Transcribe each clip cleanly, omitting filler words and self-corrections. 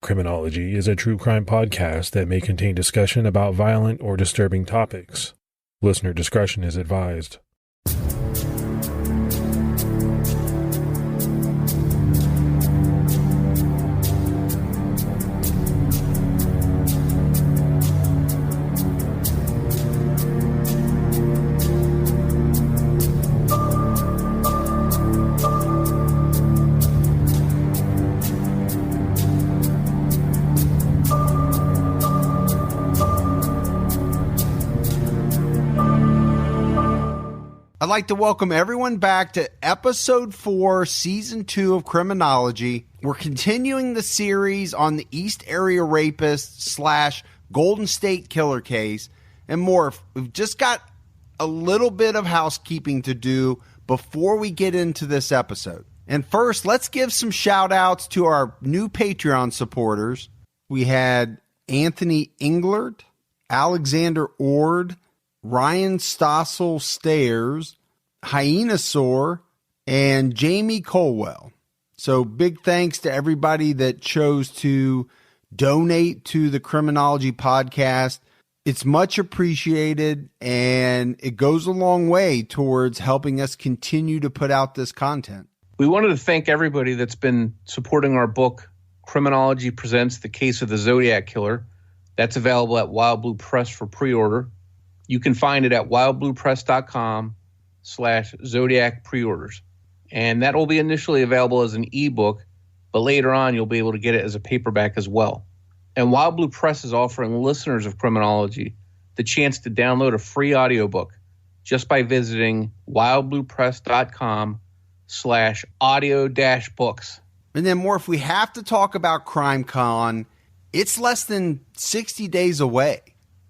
Criminology is a true crime podcast that may contain discussion about violent or disturbing topics. Listener discretion is advised. I'd like to welcome everyone back to Episode 4, Season 2 of Criminology. We're continuing the series on the East Area Rapist / Golden State Killer case and more. We've just got a little bit of housekeeping to do before we get into this episode. And first, let's give some shout-outs to our new Patreon supporters. We had Anthony Englert, Alexander Ord, Ryan Stossel Stairs, Hyenasaur, and Jamie Colwell. So big thanks to everybody that chose to donate to the Criminology podcast. It's much appreciated, and it goes a long way towards helping us continue to put out this content. We wanted to thank everybody that's been supporting our book, Criminology Presents the Case of the Zodiac Killer. That's available at Wild Blue Press for pre-order. You can find it at wildbluepress.com/Zodiac preorders. And that will be initially available as an ebook, but later on you'll be able to get it as a paperback as well. And Wild Blue Press is offering listeners of Criminology the chance to download a free audiobook just by visiting wildbluepress.com/audio-books. And then more, if we have to talk about CrimeCon, it's less than 60 days away.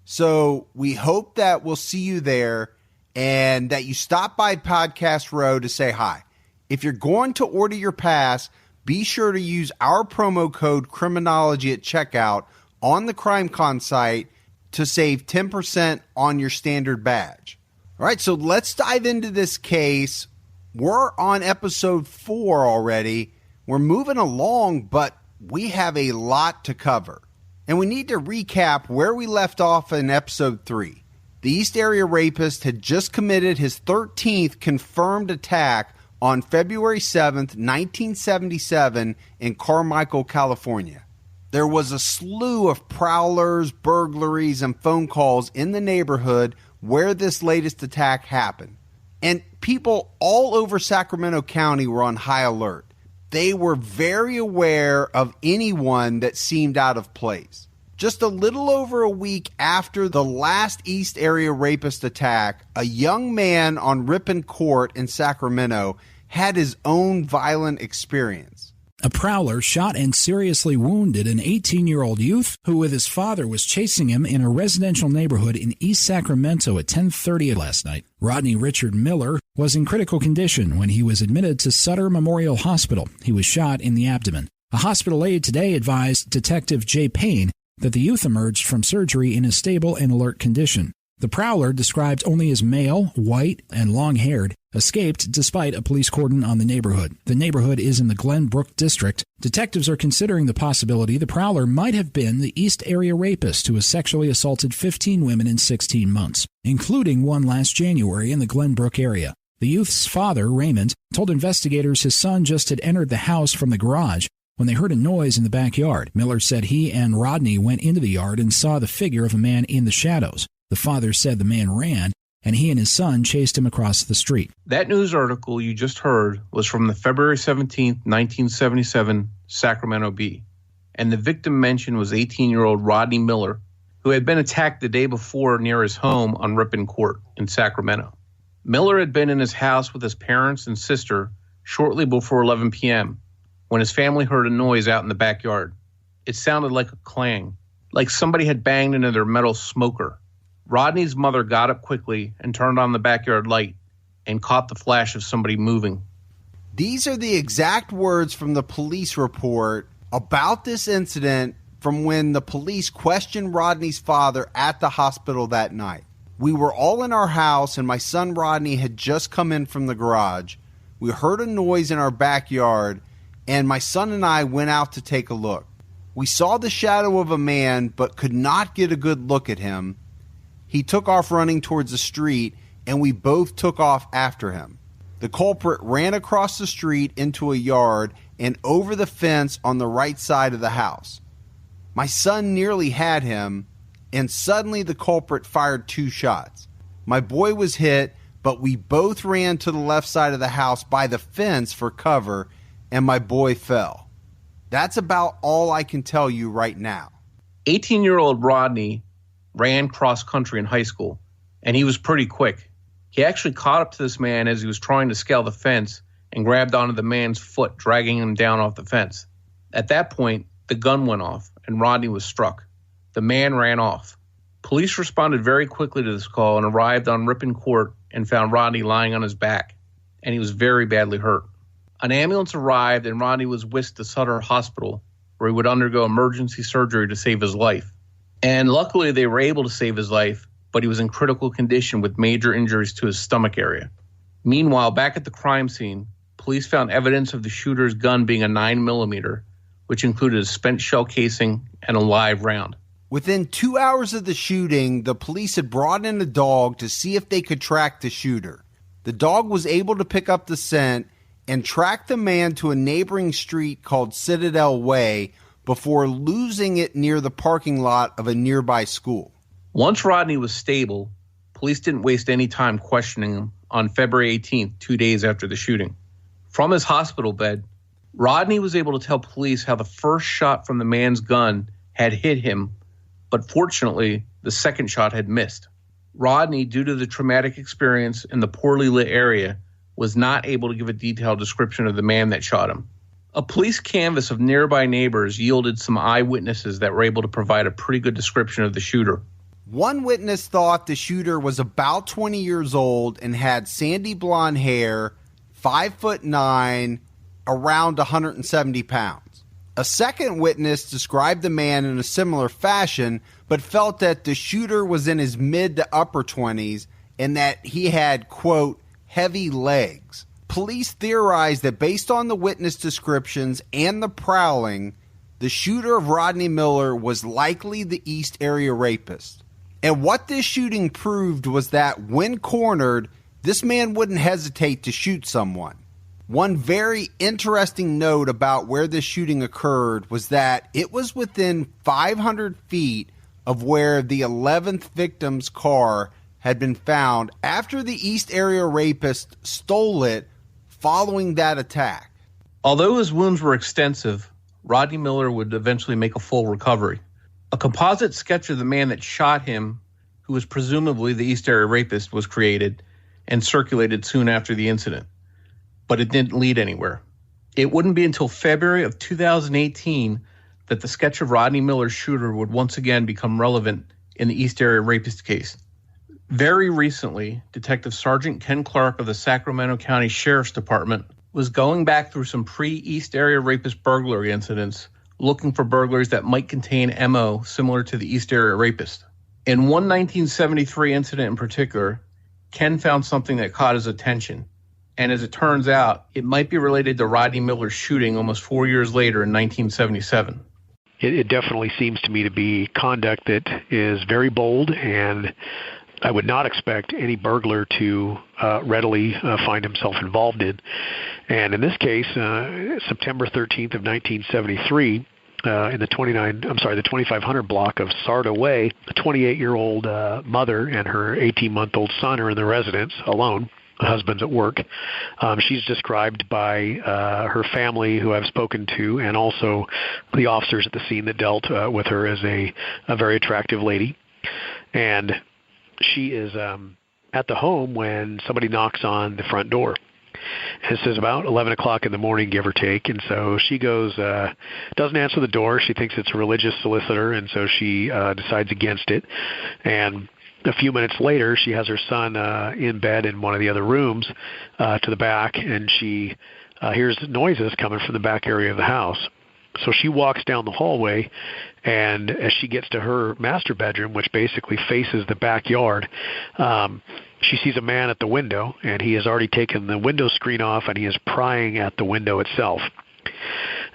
So we hope that we'll see you there and that you stop by Podcast Row to say hi. If you're going to order your pass, be sure to use our promo code Criminology at checkout on the CrimeCon site to save 10% on your standard badge. All right, so let's dive into this case. We're on episode 4 already. We're moving along, but we have a lot to cover. And we need to recap where we left off in episode 3. The East Area Rapist had just committed his 13th confirmed attack on February 7th, 1977 in Carmichael, California. There was a slew of prowlers, burglaries, and phone calls in the neighborhood where this latest attack happened. And people all over Sacramento County were on high alert. They were very aware of anyone that seemed out of place. Just a little over a week after the last East Area Rapist attack, a young man on Ripon Court in Sacramento had his own violent experience. A prowler shot and seriously wounded an 18-year-old youth who with his father was chasing him in a residential neighborhood in East Sacramento at 10:30 last night. Rodney Richard Miller was in critical condition when he was admitted to Sutter Memorial Hospital. He was shot in the abdomen. A hospital aide today advised Detective Jay Payne that the youth emerged from surgery in a stable and alert condition. The prowler, described only as male, white, and long-haired, escaped despite a police cordon on the neighborhood. The neighborhood is in the Glenbrook district. Detectives are considering the possibility the prowler might have been the East Area Rapist who has sexually assaulted 15 women in 16 months, including one last January in the Glenbrook area. The youth's father, Raymond, told investigators his son just had entered the house from the garage when they heard a noise in the backyard. Miller said he and Rodney went into the yard and saw the figure of a man in the shadows. The father said the man ran, and he and his son chased him across the street. That news article you just heard was from the February 17th, 1977 Sacramento Bee. And the victim mentioned was 18-year-old Rodney Miller, who had been attacked the day before near his home on Ripon Court in Sacramento. Miller had been in his house with his parents and sister shortly before 11 p.m. when his family heard a noise out in the backyard. It sounded like a clang, like somebody had banged into their metal smoker. Rodney's mother got up quickly and turned on the backyard light and caught the flash of somebody moving. These are the exact words from the police report about this incident from when the police questioned Rodney's father at the hospital that night. We were all in our house and my son Rodney had just come in from the garage. We heard a noise in our backyard and my son and I went out to take a look. We saw the shadow of a man but could not get a good look at him. He took off running towards the street, and we both took off after him. The culprit ran across the street into a yard and over the fence on the right side of the house. My son nearly had him, and suddenly the culprit fired 2 shots. My boy was hit, but we both ran to the left side of the house by the fence for cover, and my boy fell. That's about all I can tell you right now. 18-year-old Rodney ran cross-country in high school, and he was pretty quick. He actually caught up to this man as he was trying to scale the fence and grabbed onto the man's foot, dragging him down off the fence. At that point, the gun went off, and Rodney was struck. The man ran off. Police responded very quickly to this call and arrived on Ripon Court and found Rodney lying on his back, and he was very badly hurt. An ambulance arrived, and Rodney was whisked to Sutter Hospital, where he would undergo emergency surgery to save his life. And luckily, they were able to save his life, but he was in critical condition with major injuries to his stomach area. Meanwhile, back at the crime scene, police found evidence of the shooter's gun being a 9mm, which included a spent shell casing and a live round. Within 2 hours of the shooting, the police had brought in a dog to see if they could track the shooter. The dog was able to pick up the scent and track the man to a neighboring street called Citadel Way before losing it near the parking lot of a nearby school. Once Rodney was stable, police didn't waste any time questioning him on February 18th, 2 days after the shooting. From his hospital bed, Rodney was able to tell police how the first shot from the man's gun had hit him, but fortunately, the second shot had missed. Rodney, due to the traumatic experience in the poorly lit area, was not able to give a detailed description of the man that shot him. A police canvass of nearby neighbors yielded some eyewitnesses that were able to provide a pretty good description of the shooter. One witness thought the shooter was about 20 years old and had sandy blonde hair, 5'9", around 170 pounds. A second witness described the man in a similar fashion, but felt that the shooter was in his mid to upper 20s and that he had, quote, heavy legs. Police theorized that based on the witness descriptions and the prowling, the shooter of Rodney Miller was likely the East Area Rapist. And what this shooting proved was that when cornered, this man wouldn't hesitate to shoot someone. One very interesting note about where this shooting occurred was that it was within 500 feet of where the 11th victim's car had been found after the East Area Rapist stole it following that attack. Although his wounds were extensive, Rodney Miller would eventually make a full recovery. A composite sketch of the man that shot him, who was presumably the East Area Rapist, was created and circulated soon after the incident, but it didn't lead anywhere. It wouldn't be until February of 2018 that the sketch of Rodney Miller's shooter would once again become relevant in the East Area Rapist case. Very recently, Detective Sergeant Ken Clark of the Sacramento County Sheriff's Department was going back through some pre-East Area Rapist burglary incidents, looking for burglaries that might contain MO similar to the East Area Rapist. In one 1973 incident in particular, Ken found something that caught his attention. And as it turns out, it might be related to Rodney Miller's shooting almost 4 years later in 1977. It definitely seems to me to be conduct that is very bold, and I would not expect any burglar to readily find himself involved in. And in this case, September 13th of 1973, in the 2500 block of Sarda Way, a 28-year-old mother and her 18-month-old son are in the residence alone. The husband's at work. She's described by her family, who I've spoken to, and also the officers at the scene that dealt with her, as a very attractive lady. And she is at the home when somebody knocks on the front door. And it says about 11 o'clock in the morning, give or take. And so she goes, doesn't answer the door. She thinks it's a religious solicitor, and so she decides against it. And a few minutes later, she has her son in bed in one of the other rooms to the back, and she hears noises coming from the back area of the house. So she walks down the hallway, and as she gets to her master bedroom, which basically faces the backyard, she sees a man at the window, and he has already taken the window screen off, and he is prying at the window itself.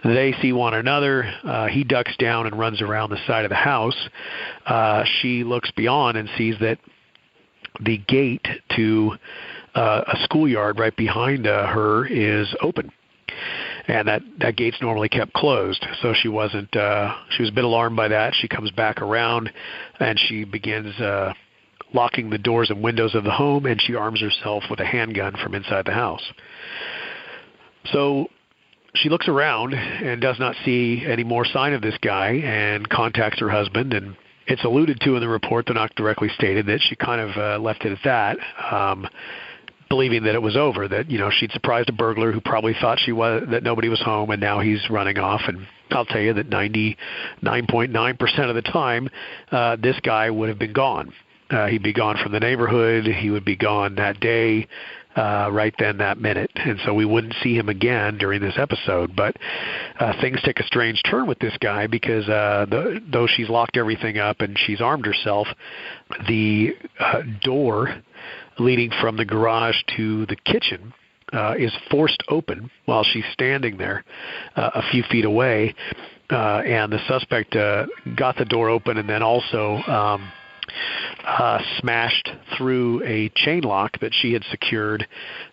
They see one another. He ducks down and runs around the side of the house. She looks beyond and sees that the gate to a schoolyard right behind her is open. And that gate's normally kept closed, so she wasn't. She was a bit alarmed by that. She comes back around, and she begins locking the doors and windows of the home, and she arms herself with a handgun from inside the house. So she looks around and does not see any more sign of this guy, and contacts her husband. And it's alluded to in the report, though not directly stated, that she kind of left it at that. Believing that it was over, that she'd surprised a burglar who probably thought that nobody was home, and now he's running off. And I'll tell you that 99.9% of the time, this guy would have been gone. He'd be gone from the neighborhood. He would be gone that day, right then, that minute. And so we wouldn't see him again during this episode. But things take a strange turn with this guy because though she's locked everything up and she's armed herself, the door leading from the garage to the kitchen is forced open while she's standing there a few feet away. And the suspect got the door open and then also smashed through a chain lock that she had secured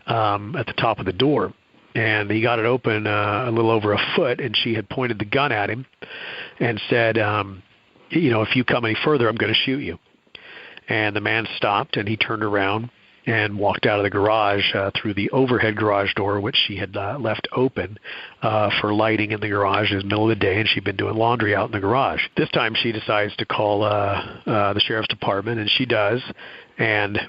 at the top of the door. And he got it open a little over a foot, and she had pointed the gun at him and said, if you come any further, I'm going to shoot you. And the man stopped, and he turned around and walked out of the garage through the overhead garage door, which she had left open for lighting in the garage. It was the middle of the day, and she'd been doing laundry out in the garage. This time she decides to call the sheriff's department, and she does, and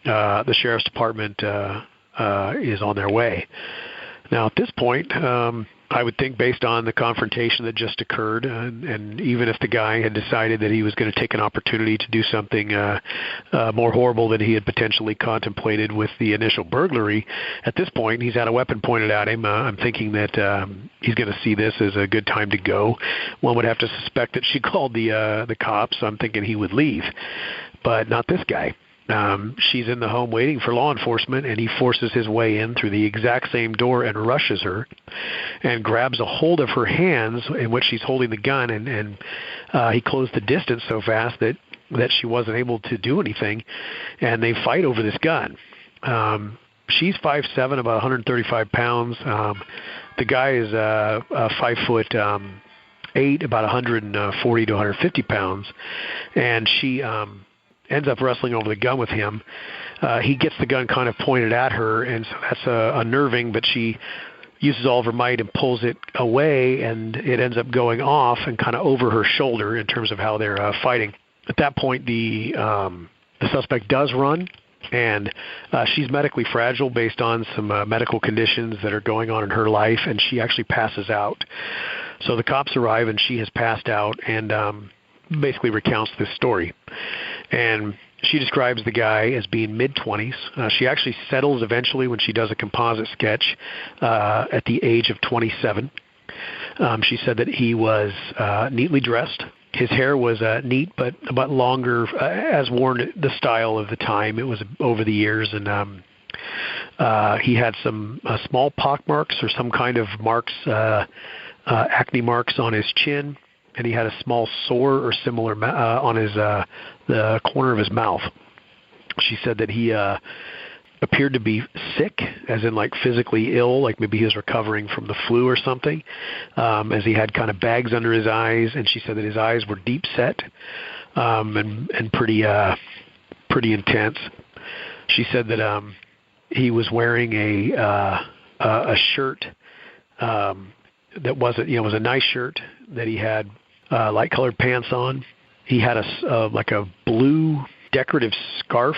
the sheriff's department is on their way. Now, at this point, I would think based on the confrontation that just occurred, and even if the guy had decided that he was going to take an opportunity to do something more horrible than he had potentially contemplated with the initial burglary, at this point he's had a weapon pointed at him. I'm thinking that he's going to see this as a good time to go. One would have to suspect that she called the cops. I'm thinking he would leave, but not this guy. She's in the home waiting for law enforcement, and he forces his way in through the exact same door and rushes her and grabs a hold of her hands in which she's holding the gun, and he closed the distance so fast that she wasn't able to do anything, and they fight over this gun. She's 5'7", about 135 pounds. The guy is 5'8", about 140 to 150 pounds, and she ends up wrestling over the gun with him. He gets the gun kind of pointed at her, and so that's unnerving, but she uses all of her might and pulls it away, and it ends up going off and kind of over her shoulder in terms of how they're fighting. At that point, the suspect does run, and she's medically fragile based on some medical conditions that are going on in her life, and she actually passes out. So the cops arrive, and she has passed out, and basically recounts this story. And she describes the guy as being mid-20s. She actually settles eventually when she does a composite sketch at the age of 27. She said that he was neatly dressed. His hair was neat but longer, as worn the style of the time. It was over the years, and he had some small pock marks or some kind of marks, acne marks on his chin. And he had a small sore or similar on his the corner of his mouth. She said that he appeared to be sick, as in like physically ill, like maybe he was recovering from the flu or something, as he had kind of bags under his eyes. And she said that his eyes were deep set and pretty intense. She said that he was wearing a shirt that wasn't, was a nice shirt that he had light colored pants on. He had like a blue decorative scarf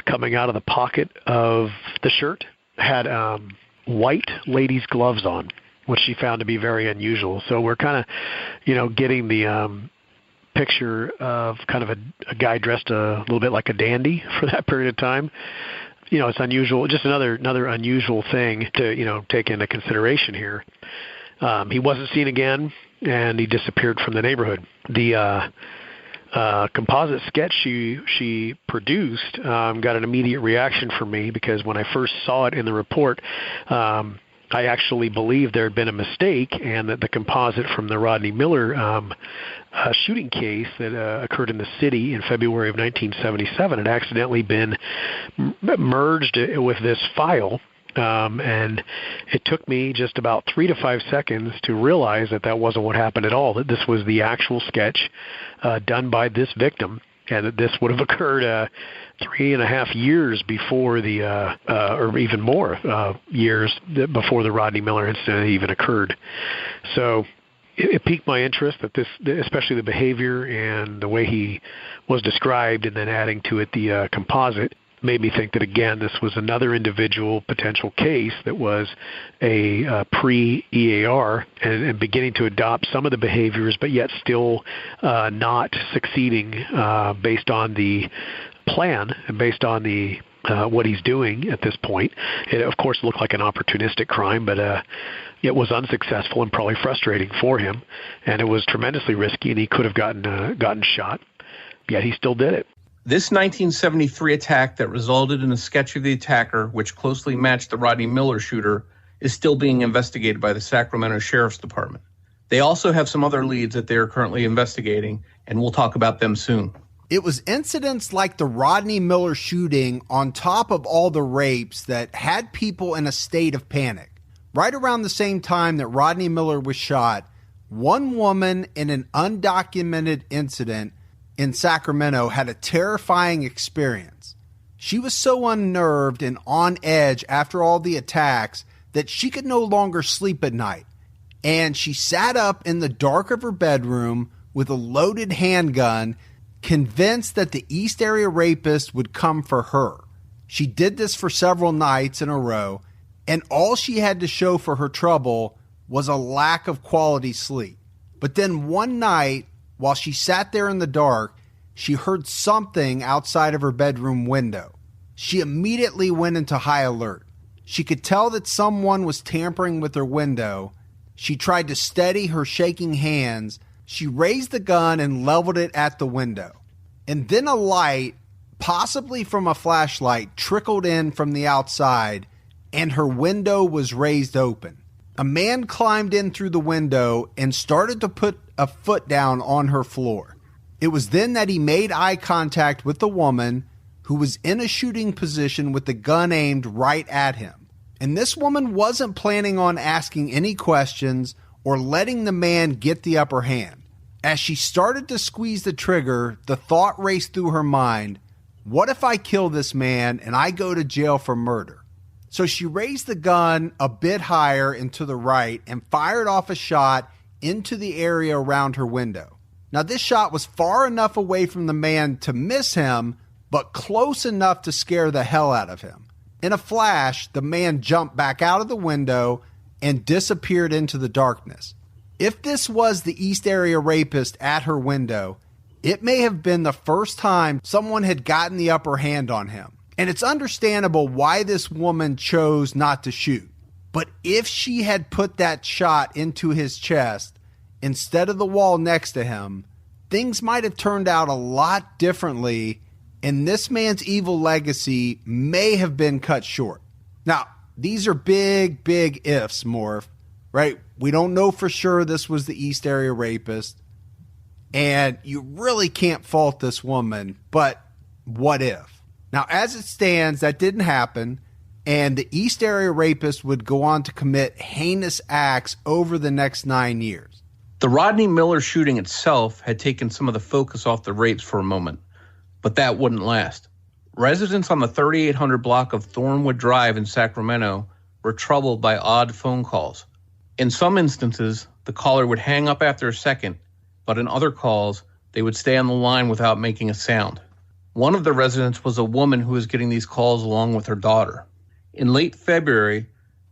coming out of the pocket of the shirt. Had white ladies' gloves on, which she found to be very unusual. So we're kind of, getting the picture of kind of a guy dressed a little bit like a dandy for that period of time. It's unusual, just another unusual thing to, take into consideration here. He wasn't seen again, and he disappeared from the neighborhood. The composite sketch she produced got an immediate reaction from me, because when I first saw it in the report, I actually believed there had been a mistake and that the composite from the Rodney Miller shooting case that occurred in the city in February of 1977 had accidentally been merged with this file. And it took me just about 3 to 5 seconds to realize that wasn't what happened at all, that this was the actual sketch done by this victim, and that this would have occurred 3.5 years before or even more years before the Rodney Miller incident even occurred. So it piqued my interest that this, especially the behavior and the way he was described, and then adding to it the composite, made me think that, again, this was another individual potential case that was a pre-EAR and beginning to adopt some of the behaviors, but yet still not succeeding based on the plan and based on the what he's doing at this point. It, of course, looked like an opportunistic crime, but it was unsuccessful and probably frustrating for him, and it was tremendously risky, and he could have gotten shot, yet he still did it. This 1973 attack that resulted in a sketch of the attacker, which closely matched the Rodney Miller shooter, is still being investigated by the Sacramento Sheriff's Department. They also have some other leads that they are currently investigating, and we'll talk about them soon. It was incidents like the Rodney Miller shooting on top of all the rapes that had people in a state of panic. Right around the same time that Rodney Miller was shot, one woman in an undocumented incident in Sacramento had a terrifying experience. She was so unnerved and on edge after all the attacks that she could no longer sleep at night. And she sat up in the dark of her bedroom with a loaded handgun, convinced that the East Area Rapist would come for her. She did this for several nights in a row, and all she had to show for her trouble was a lack of quality sleep. But then one night, while she sat there in the dark, she heard something outside of her bedroom window. She immediately went into high alert. She could tell that someone was tampering with her window. She tried to steady her shaking hands. She raised the gun and leveled it at the window. And then a light, possibly from a flashlight, trickled in from the outside, and her window was raised open. A man climbed in through the window and started to put a foot down on her floor. It was then that he made eye contact with the woman who was in a shooting position with the gun aimed right at him. And this woman wasn't planning on asking any questions or letting the man get the upper hand. As she started to squeeze the trigger, the thought raced through her mind, what if I kill this man and I go to jail for murder? So she raised the gun a bit higher and to the right and fired off a shot into the area around her window. Now, this shot was far enough away from the man to miss him, but close enough to scare the hell out of him. In a flash, the man jumped back out of the window and disappeared into the darkness. If this was the East Area Rapist at her window, it may have been the first time someone had gotten the upper hand on him. And it's understandable why this woman chose not to shoot. But if she had put that shot into his chest instead of the wall next to him, things might have turned out a lot differently, and this man's evil legacy may have been cut short. Now, these are big, big ifs, Morph, right? We don't know for sure this was the East Area Rapist, and you really can't fault this woman, but what if? Now, as it stands, that didn't happen, and the East Area Rapist would go on to commit heinous acts over the next 9 years. The Rodney Miller shooting itself had taken some of the focus off the rapes for a moment, but that wouldn't last. Residents on the 3800 block of Thornwood Drive in Sacramento were troubled by odd phone calls. In some instances, the caller would hang up after a second, but in other calls, they would stay on the line without making a sound. One of the residents was a woman who was getting these calls along with her daughter. In late February,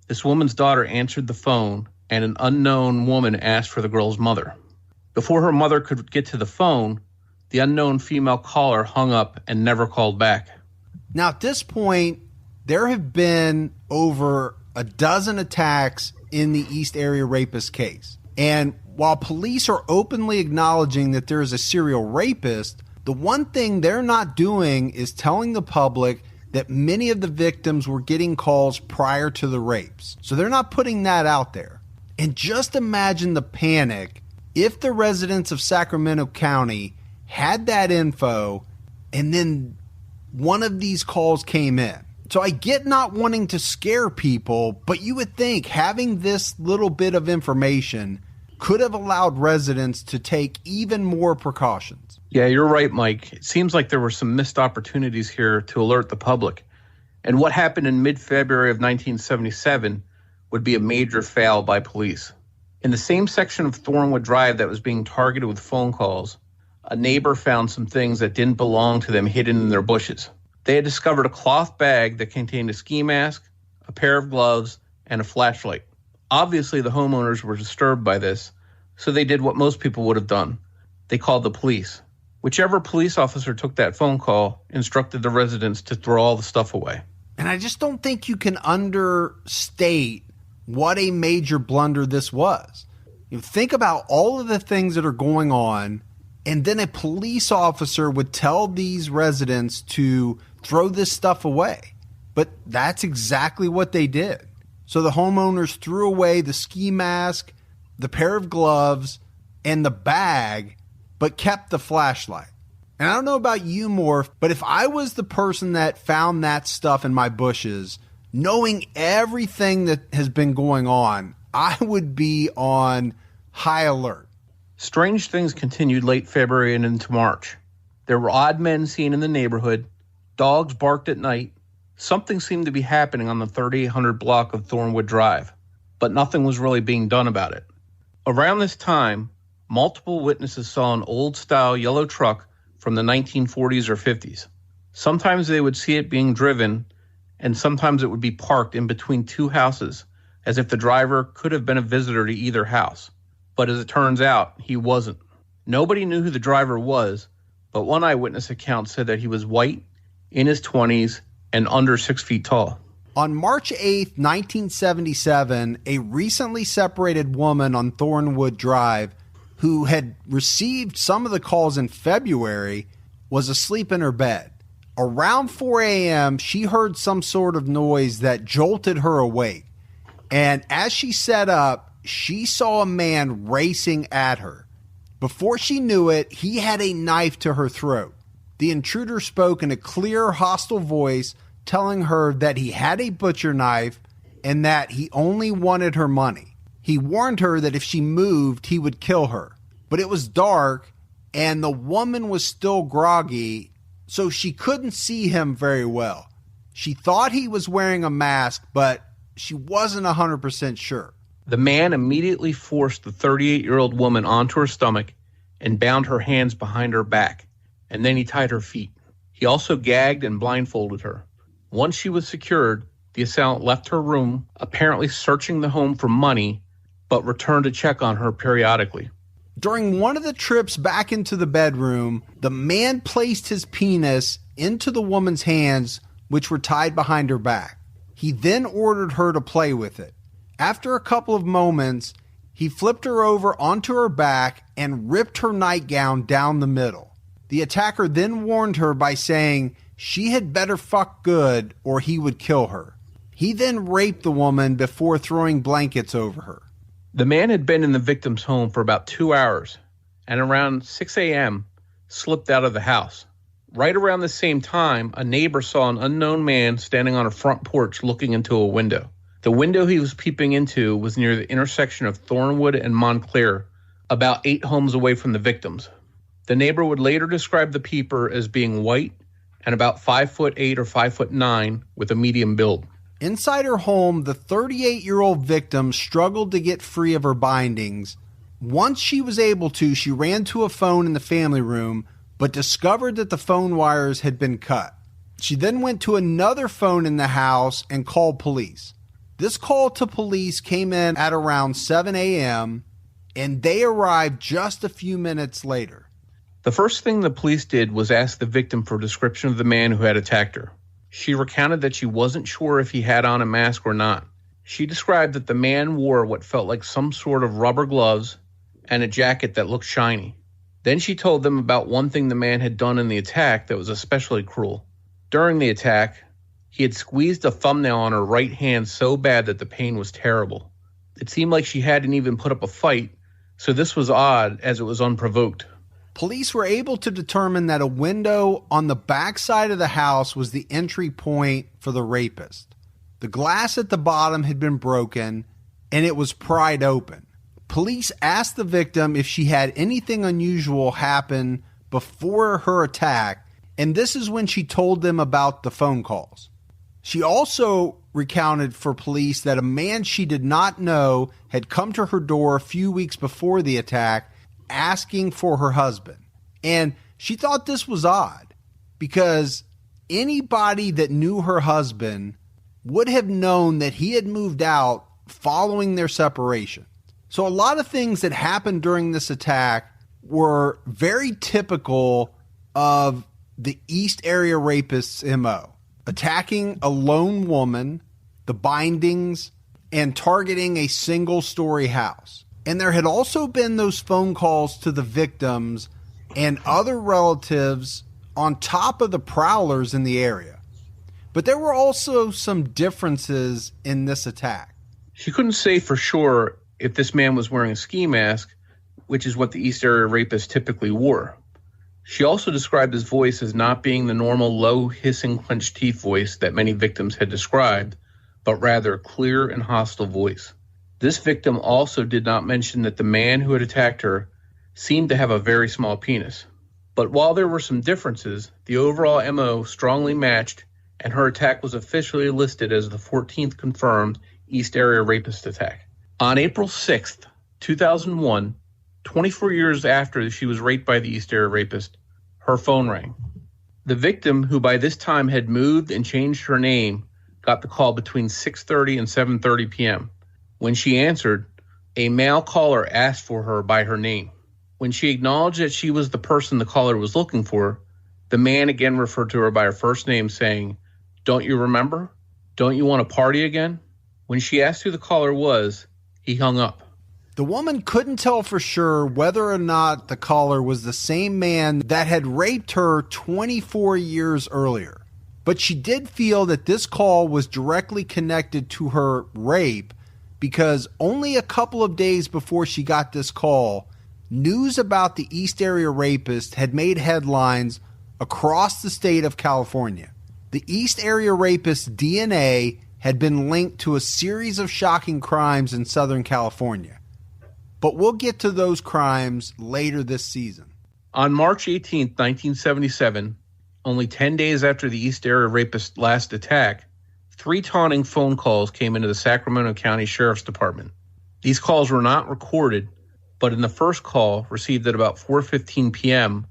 this woman's daughter answered the phone, and an unknown woman asked for the girl's mother. Before her mother could get to the phone, the unknown female caller hung up and never called back. Now, at this point, there have been over a dozen attacks in the East Area Rapist case. And while police are openly acknowledging that there is a serial rapist, the one thing they're not doing is telling the public that many of the victims were getting calls prior to the rapes. So they're not putting that out there. And just imagine the panic if the residents of Sacramento County had that info and then one of these calls came in. So I get not wanting to scare people, but you would think having this little bit of information could have allowed residents to take even more precautions. Yeah, you're right, Mike. It seems like there were some missed opportunities here to alert the public. And what happened in mid-February of 1977 would be a major fail by police. In the same section of Thornwood Drive that was being targeted with phone calls, a neighbor found some things that didn't belong to them hidden in their bushes. They had discovered a cloth bag that contained a ski mask, a pair of gloves, and a flashlight. Obviously, the homeowners were disturbed by this, so they did what most people would have done. They called the police. Whichever police officer took that phone call instructed the residents to throw all the stuff away. And I just don't think you can understate what a major blunder this was. You think about all of the things that are going on, and then a police officer would tell these residents to throw this stuff away. But that's exactly what they did. So the homeowners threw away the ski mask, the pair of gloves, and the bag, but kept the flashlight. And I don't know about you, Morph, but if I was the person that found that stuff in my bushes, knowing everything that has been going on, I would be on high alert. Strange things continued late February and into March. There were odd men seen in the neighborhood. Dogs barked at night. Something seemed to be happening on the 3800 block of Thornwood Drive, but nothing was really being done about it. Around this time, multiple witnesses saw an old-style yellow truck from the 1940s or 50s. Sometimes they would see it being driven, and sometimes it would be parked in between two houses, as if the driver could have been a visitor to either house. But as it turns out, he wasn't. Nobody knew who the driver was, but one eyewitness account said that he was white, in his 20s, and under 6 feet tall. On March 8th, 1977, a recently separated woman on Thornwood Drive who had received some of the calls in February was asleep in her bed. Around 4 a.m., she heard some sort of noise that jolted her awake. And as she sat up, she saw a man racing at her. Before she knew it, he had a knife to her throat. The intruder spoke in a clear, hostile voice, telling her that he had a butcher knife and that he only wanted her money. He warned her that if she moved, he would kill her. But it was dark, and the woman was still groggy, so she couldn't see him very well. She thought he was wearing a mask, but she wasn't 100% sure. The man immediately forced the 38-year-old woman onto her stomach and bound her hands behind her back, and then he tied her feet. He also gagged and blindfolded her. Once she was secured, the assailant left her room, apparently searching the home for money, but returned to check on her periodically. During one of the trips back into the bedroom, the man placed his penis into the woman's hands, which were tied behind her back. He then ordered her to play with it. After a couple of moments, he flipped her over onto her back and ripped her nightgown down the middle. The attacker then warned her by saying she had better fuck good or he would kill her. He then raped the woman before throwing blankets over her. The man had been in the victim's home for about 2 hours, and around 6 a.m. slipped out of the house. Right around the same time, a neighbor saw an unknown man standing on a front porch looking into a window. The window he was peeping into was near the intersection of Thornwood and Montclair, about 8 homes away from the victims. The neighbor would later describe the peeper as being white and about 5'8" or 5'9" with a medium build. Inside her home, the 38-year-old victim struggled to get free of her bindings. Once she was able to, she ran to a phone in the family room, but discovered that the phone wires had been cut. She then went to another phone in the house and called police. This call to police came in at around 7 a.m., and they arrived just a few minutes later. The first thing the police did was ask the victim for a description of the man who had attacked her. She recounted that she wasn't sure if he had on a mask or not. She described that the man wore what felt like some sort of rubber gloves and a jacket that looked shiny. Then she told them about one thing the man had done in the attack that was especially cruel. During the attack, He had squeezed a thumbnail on her right hand so bad that the pain was terrible. It seemed like she hadn't even put up a fight, so this was odd as it was unprovoked. Police were able to determine that a window on the back side of the house was the entry point for the rapist. The glass at the bottom had been broken, and it was pried open. Police asked the victim if she had anything unusual happen before her attack, and this is when she told them about the phone calls. She also recounted for police that a man she did not know had come to her door a few weeks before the attack asking for her husband. And she thought this was odd because anybody that knew her husband would have known that he had moved out following their separation. So a lot of things that happened during this attack were very typical of the East Area Rapist's MO. Attacking a lone woman, the bindings, and targeting a single-story house. And there had also been those phone calls to the victims and other relatives on top of the prowlers in the area. But there were also some differences in this attack. She couldn't say for sure if this man was wearing a ski mask, which is what the East Area Rapist typically wore. She also described his voice as not being the normal low, hissing, clenched teeth voice that many victims had described, but rather a clear and hostile voice. This victim also did not mention that the man who had attacked her seemed to have a very small penis. But while there were some differences, the overall MO strongly matched, and her attack was officially listed as the 14th confirmed East Area Rapist attack. On April 6th, 2001, 24 years after she was raped by the East Area Rapist, her phone rang. The victim, who by this time had moved and changed her name, got the call between 6:30 and 7:30 p.m. When she answered, a male caller asked for her by her name. When she acknowledged that she was the person the caller was looking for, the man again referred to her by her first name, saying, "Don't you remember? Don't you want to party again?" When she asked who the caller was, he hung up. The woman couldn't tell for sure whether or not the caller was the same man that had raped her 24 years earlier. But she did feel that this call was directly connected to her rape because only a couple of days before she got this call, news about the East Area Rapist had made headlines across the state of California. The East Area Rapist's DNA had been linked to a series of shocking crimes in Southern California. But we'll get to those crimes later this season. On March 18, 1977, only 10 days after the East Area Rapist's last attack, 3 taunting phone calls came into the Sacramento County Sheriff's Department. These calls were not recorded, but in the first call, received at about 4:15 p.m.,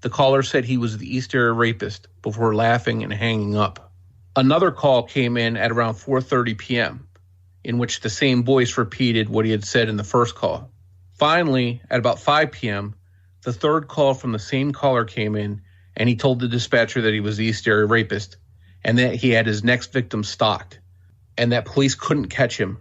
the caller said he was the East Area Rapist before laughing and hanging up. Another call came in at around 4:30 p.m., in which the same voice repeated what he had said in the first call. Finally, at about 5 p.m., the third call from the same caller came in, and he told the dispatcher that he was the East Area Rapist, and that he had his next victim stalked, and that police couldn't catch him.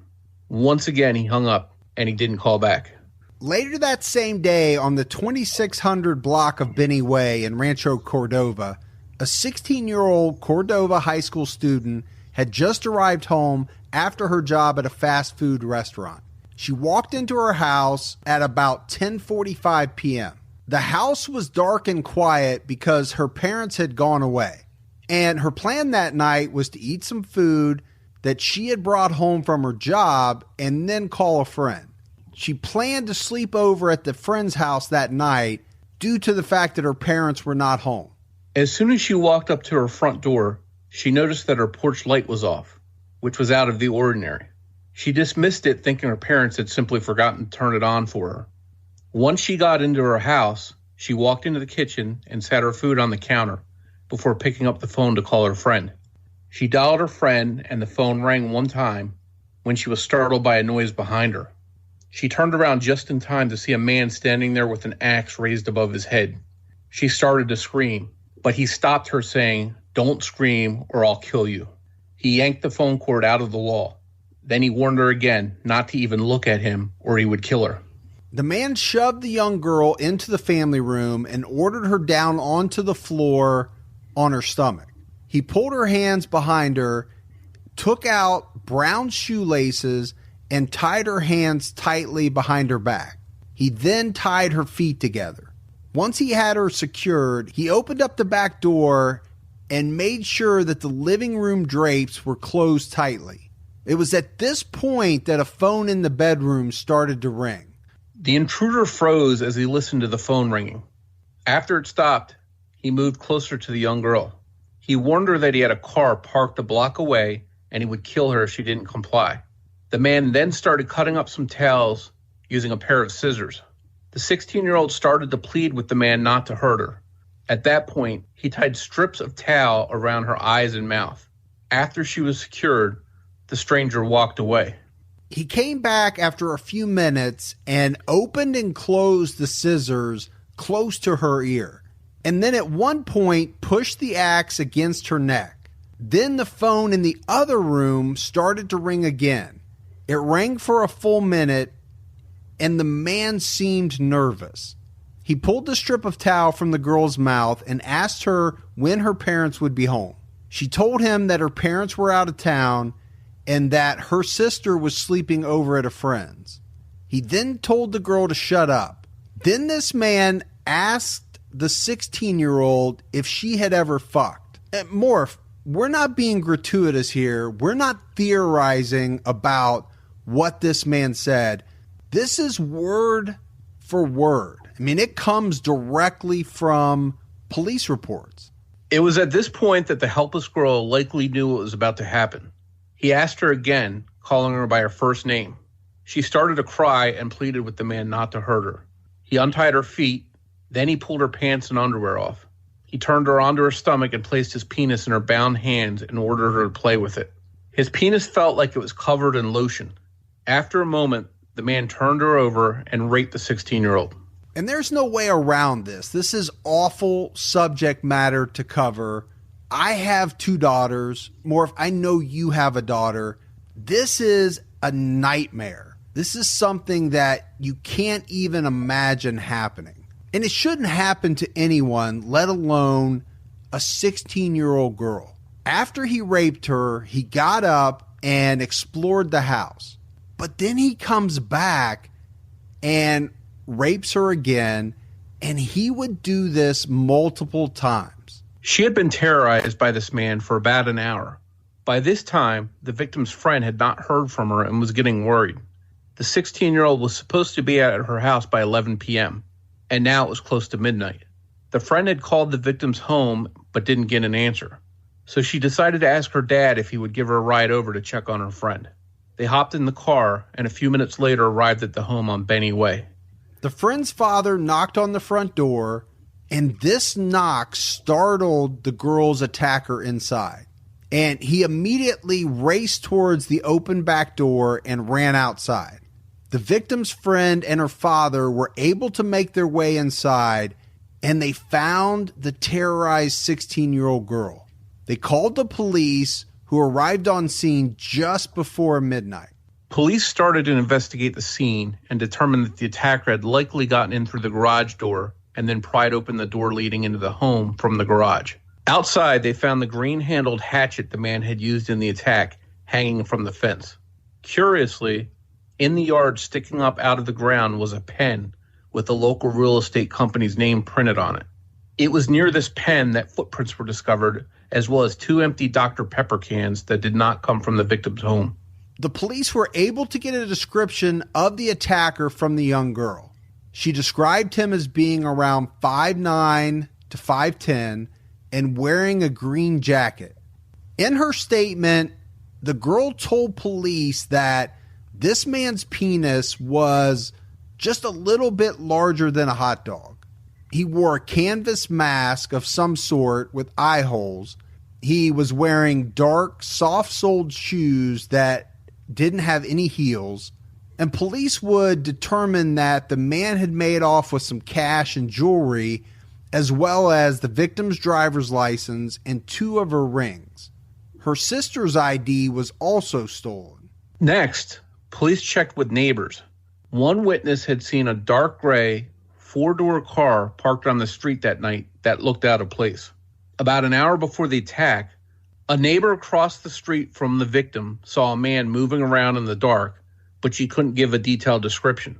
Once again, he hung up, and he didn't call back. Later that same day, on the 2600 block of Benny Way in Rancho Cordova, a 16-year-old Cordova high school student had just arrived home after her job at a fast food restaurant. She walked into her house at about 10:45 p.m. The house was dark and quiet because her parents had gone away, and her plan that night was to eat some food that she had brought home from her job and then call a friend. She planned to sleep over at the friend's house that night due to the fact that her parents were not home. As soon as she walked up to her front door, she noticed that her porch light was off, which was out of the ordinary. She dismissed it, thinking her parents had simply forgotten to turn it on for her. Once she got into her house, she walked into the kitchen and sat her food on the counter before picking up the phone to call her friend. She dialed her friend, and the phone rang one time when she was startled by a noise behind her. She turned around just in time to see a man standing there with an axe raised above his head. She started to scream, but he stopped her, saying, "Don't scream or I'll kill you." He yanked the phone cord out of the wall. Then he warned her again not to even look at him or he would kill her. The man shoved the young girl into the family room and ordered her down onto the floor on her stomach. He pulled her hands behind her, took out brown shoelaces, and tied her hands tightly behind her back. He then tied her feet together. Once he had her secured, he opened up the back door and made sure that the living room drapes were closed tightly. It was at this point that a phone in the bedroom started to ring. The intruder froze as he listened to the phone ringing. After it stopped, he moved closer to the young girl. He warned her that he had a car parked a block away and he would kill her if she didn't comply. The man then started cutting up some towels using a pair of scissors. The 16-year-old started to plead with the man not to hurt her. At that point, he tied strips of towel around her eyes and mouth. After she was secured, the stranger walked away. He came back after a few minutes and opened and closed the scissors close to her ear, and then at one point pushed the axe against her neck. Then the phone in the other room started to ring again. It rang for a full minute, and the man seemed nervous. He pulled the strip of towel from the girl's mouth and asked her when her parents would be home. She told him that her parents were out of town and that her sister was sleeping over at a friend's. He then told the girl to shut up. Then this man asked the 16-year-old if she had ever fucked. Morph, we're not being gratuitous here. We're not theorizing about what this man said. This is word for word. I mean, it comes directly from police reports. It was at this point that the helpless girl likely knew what was about to happen. He asked her again, calling her by her first name. She started to cry and pleaded with the man not to hurt her. He untied her feet, then he pulled her pants and underwear off. He turned her onto her stomach and placed his penis in her bound hands and ordered her to play with it. His penis felt like it was covered in lotion. After a moment, the man turned her over and raped the 16-year-old. And there's no way around this. This is awful subject matter to cover. I have 2 daughters. Morph, I know you have a daughter. This is a nightmare. This is something that you can't even imagine happening. And it shouldn't happen to anyone, let alone a 16-year-old girl. After he raped her, he got up and explored the house. But then he comes back and rapes her again, and he would do this multiple times. She had been terrorized by this man for about an hour. By this time, the victim's friend had not heard from her and was getting worried. The 16-year-old was supposed to be at her house by 11 p.m., and now it was close to midnight. The friend had called the victim's home but didn't get an answer, so she decided to ask her dad if he would give her a ride over to check on her friend. They hopped in the car and a few minutes later arrived at the home on Benny Way. The friend's father knocked on the front door, and this knock startled the girl's attacker inside. And he immediately raced towards the open back door and ran outside. The victim's friend and her father were able to make their way inside, and they found the terrorized 16-year-old girl. They called the police, who arrived on scene just before midnight. Police started to investigate the scene and determined that the attacker had likely gotten in through the garage door and then pried open the door leading into the home from the garage. Outside, they found the green-handled hatchet the man had used in the attack hanging from the fence. Curiously, in the yard sticking up out of the ground was a pen with the local real estate company's name printed on it. It was near this pen that footprints were discovered, as well as 2 empty Dr. Pepper cans that did not come from the victim's home. The police were able to get a description of the attacker from the young girl. She described him as being around 5'9" to 5'10" and wearing a green jacket. In her statement, the girl told police that this man's penis was just a little bit larger than a hot dog. He wore a canvas mask of some sort with eye holes. He was wearing dark, soft-soled shoes that didn't have any heels. And police would determine that the man had made off with some cash and jewelry, as well as the victim's driver's license and 2 of her rings. Her sister's ID was also stolen. Next, police checked with neighbors. One witness had seen a dark gray, 4-door car parked on the street that night that looked out of place. About an hour before the attack, A neighbor across the street from the victim saw a man moving around in the dark, but she couldn't give a detailed description.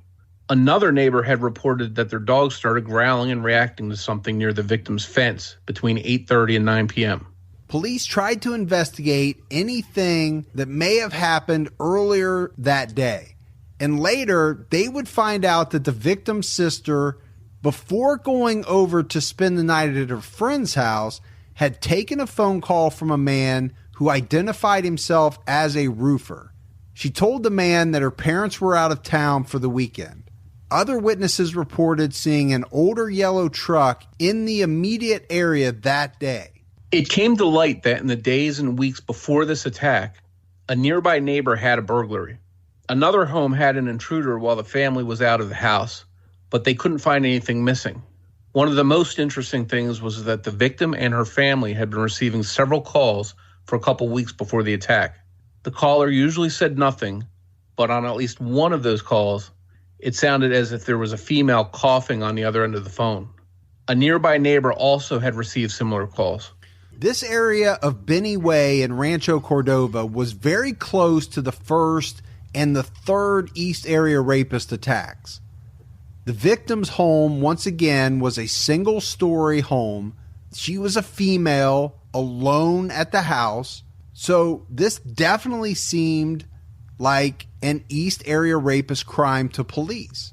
Another neighbor had reported that their dog started growling and reacting to something near the victim's fence between 8:30 and 9 p.m. Police tried to investigate anything that may have happened earlier that day. And later, they would find out that the victim's sister, before going over to spend the night at her friend's house, had taken a phone call from a man who identified himself as a roofer. She told the man that her parents were out of town for the weekend. Other witnesses reported seeing an older yellow truck in the immediate area that day. It came to light that in the days and weeks before this attack, a nearby neighbor had a burglary. Another home had an intruder while the family was out of the house, but they couldn't find anything missing. One of the most interesting things was that the victim and her family had been receiving several calls for a couple weeks before the attack. The caller usually said nothing, but on at least one of those calls, it sounded as if there was a female coughing on the other end of the phone. A nearby neighbor also had received similar calls. This area of Benny Way and Rancho Cordova was very close to the first and the third East Area Rapist attacks. The victim's home, once again, was a single-story home. She was a female, alone at the house. So this definitely seemed like an East Area Rapist crime to police.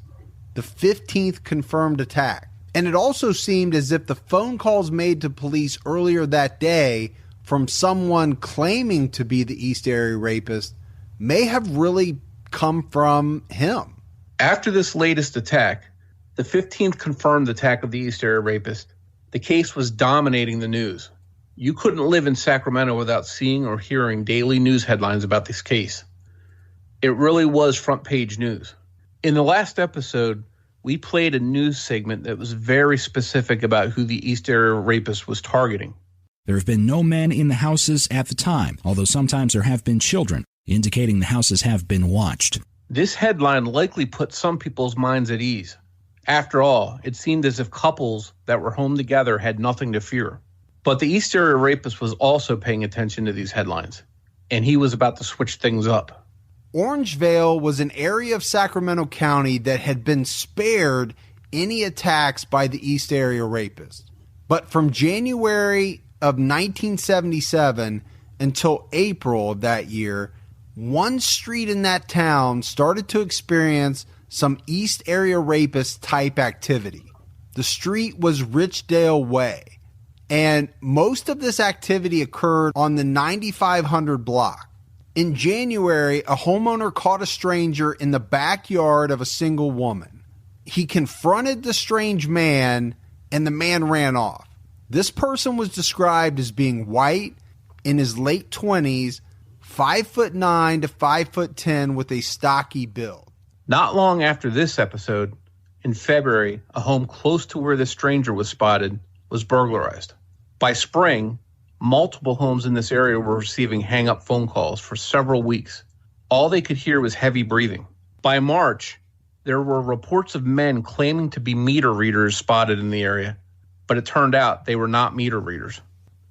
The 15th confirmed attack. And it also seemed as if the phone calls made to police earlier that day from someone claiming to be the East Area Rapist may have really come from him. After this latest attack, the 15th confirmed attack of the East Area Rapist, the case was dominating the news. You couldn't live in Sacramento without seeing or hearing daily news headlines about this case. It really was front page news. In the last episode, we played a news segment that was very specific about who the East Area Rapist was targeting. There have been no men in the houses at the time, although sometimes there have been children, indicating the houses have been watched. This headline likely put some people's minds at ease. After all, it seemed as if couples that were home together had nothing to fear. But the East Area Rapist was also paying attention to these headlines, and he was about to switch things up. Orangevale was an area of Sacramento County that had been spared any attacks by the East Area Rapist. But from January of 1977 until April of that year, one street in that town started to experience some East Area Rapist type activity. The street was Richdale Way, and most of this activity occurred on the 9500 block. In January, a homeowner caught a stranger in the backyard of a single woman. He confronted the strange man, and the man ran off. This person was described as being white, in his late 20s, 5'9" to 5'10", with a stocky build. Not long after this episode, in February, a home close to where the stranger was spotted was burglarized. By spring, multiple homes in this area were receiving hang-up phone calls for several weeks. All they could hear was heavy breathing. By March, there were reports of men claiming to be meter readers spotted in the area, but it turned out they were not meter readers.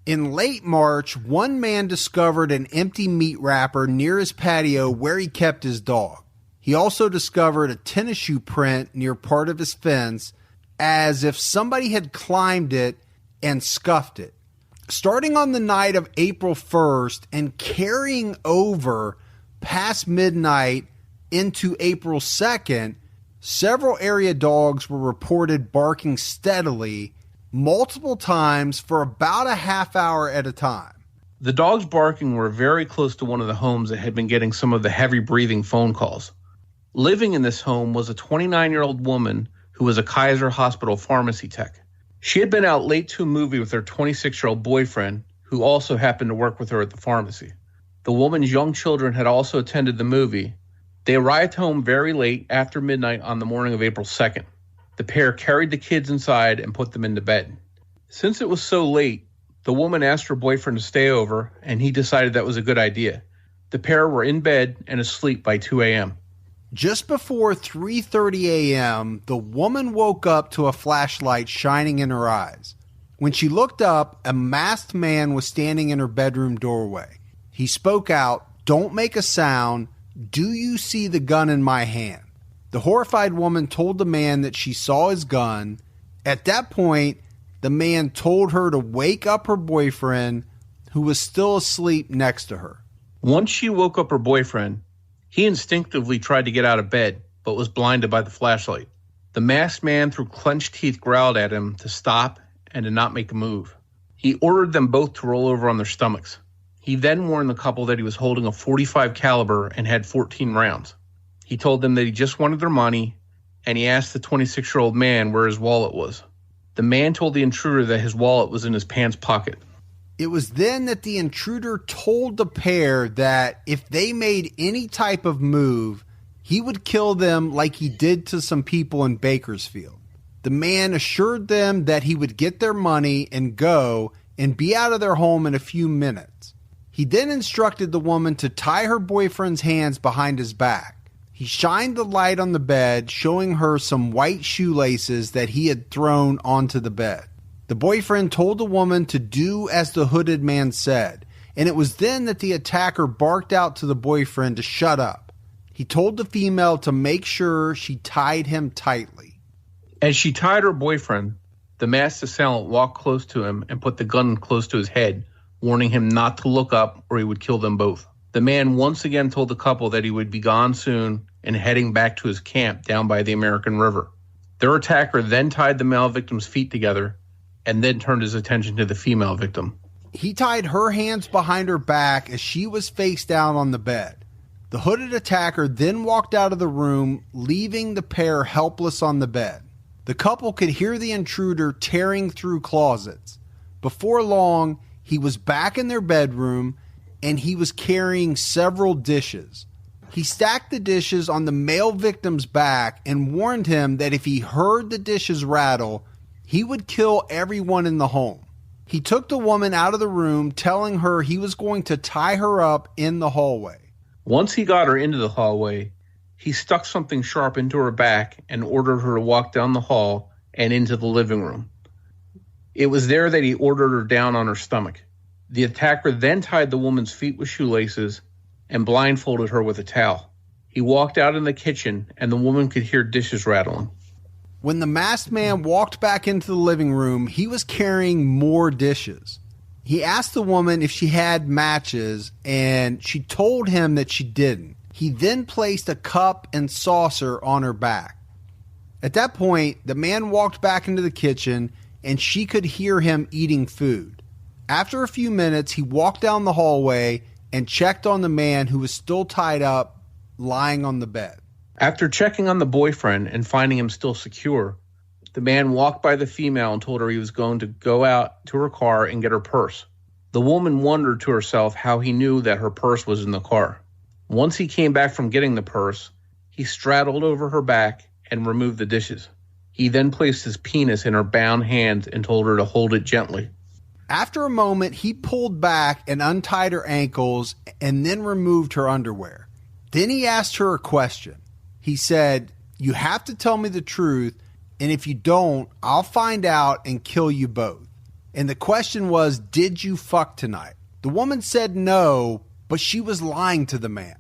In late March, one man discovered an empty meat wrapper near his patio where he kept his dog. He also discovered a tennis shoe print near part of his fence, as if somebody had climbed it and scuffed it. Starting on the night of April 1st and carrying over past midnight into April 2nd, several area dogs were reported barking steadily multiple times for about a half hour at a time. The dogs barking were very close to one of the homes that had been getting some of the heavy breathing phone calls. Living in this home was a 29-year-old woman who was a Kaiser Hospital pharmacy tech. She had been out late to a movie with her 26-year-old boyfriend, who also happened to work with her at the pharmacy. The woman's young children had also attended the movie. They arrived home very late after midnight on the morning of April 2nd. The pair carried the kids inside and put them into bed. Since it was so late, the woman asked her boyfriend to stay over, and he decided that was a good idea. The pair were in bed and asleep by 2 a.m. Just before 3:30 a.m., the woman woke up to a flashlight shining in her eyes. When she looked up, a masked man was standing in her bedroom doorway. He spoke out, "Don't make a sound. Do you see the gun in my hand?" The horrified woman told the man that she saw his gun. At that point, the man told her to wake up her boyfriend, who was still asleep next to her. Once she woke up her boyfriend, he instinctively tried to get out of bed, but was blinded by the flashlight. The masked man, through clenched teeth, growled at him to stop and to not make a move. He ordered them both to roll over on their stomachs. He then warned the couple that he was holding a .45 caliber and had 14 rounds. He told them that he just wanted their money, and he asked the 26-year-old man where his wallet was. The man told the intruder that his wallet was in his pants pocket. It was then that the intruder told the pair that if they made any type of move, he would kill them like he did to some people in Bakersfield. The man assured them that he would get their money and go and be out of their home in a few minutes. He then instructed the woman to tie her boyfriend's hands behind his back. He shined the light on the bed, showing her some white shoelaces that he had thrown onto the bed. The boyfriend told the woman to do as the hooded man said, and it was then that the attacker barked out to the boyfriend to shut up. He told the female to make sure she tied him tightly. As she tied her boyfriend, the masked assailant walked close to him and put the gun close to his head, warning him not to look up or he would kill them both. The man once again told the couple that he would be gone soon and heading back to his camp down by the American River. Their attacker then tied the male victim's feet together and then turned his attention to the female victim. He tied her hands behind her back as she was face down on the bed. The hooded attacker then walked out of the room, leaving the pair helpless on the bed. The couple could hear the intruder tearing through closets. Before long, he was back in their bedroom and he was carrying several dishes. He stacked the dishes on the male victim's back and warned him that if he heard the dishes rattle, he would kill everyone in the home. He took the woman out of the room, telling her he was going to tie her up in the hallway. Once he got her into the hallway, he stuck something sharp into her back and ordered her to walk down the hall and into the living room. It was there that he ordered her down on her stomach. The attacker then tied the woman's feet with shoelaces and blindfolded her with a towel. He walked out in the kitchen and the woman could hear dishes rattling. When the masked man walked back into the living room, he was carrying more dishes. He asked the woman if she had matches, and she told him that she didn't. He then placed a cup and saucer on her back. At that point, the man walked back into the kitchen, and she could hear him eating food. After a few minutes, he walked down the hallway and checked on the man who was still tied up, lying on the bed. After checking on the boyfriend and finding him still secure, the man walked by the female and told her he was going to go out to her car and get her purse. The woman wondered to herself how he knew that her purse was in the car. Once he came back from getting the purse, he straddled over her back and removed the dishes. He then placed his penis in her bound hands and told her to hold it gently. After a moment, he pulled back and untied her ankles and then removed her underwear. Then he asked her a question. He said, "You have to tell me the truth, and if you don't, I'll find out and kill you both." And the question was, "Did you fuck tonight?" The woman said no, but she was lying to the man.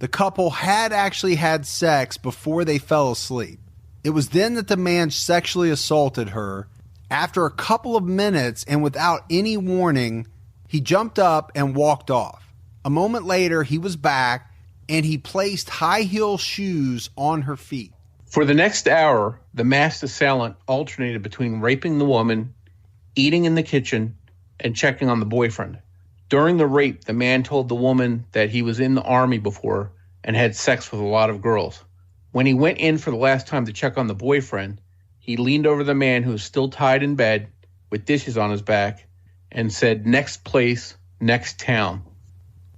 The couple had actually had sex before they fell asleep. It was then that the man sexually assaulted her. After a couple of minutes and without any warning, he jumped up and walked off. A moment later, he was back and he placed high-heel shoes on her feet. For the next hour, the masked assailant alternated between raping the woman, eating in the kitchen, and checking on the boyfriend. During the rape, the man told the woman that he was in the army before and had sex with a lot of girls. When he went in for the last time to check on the boyfriend, he leaned over the man who was still tied in bed with dishes on his back and said, "Next place, next town."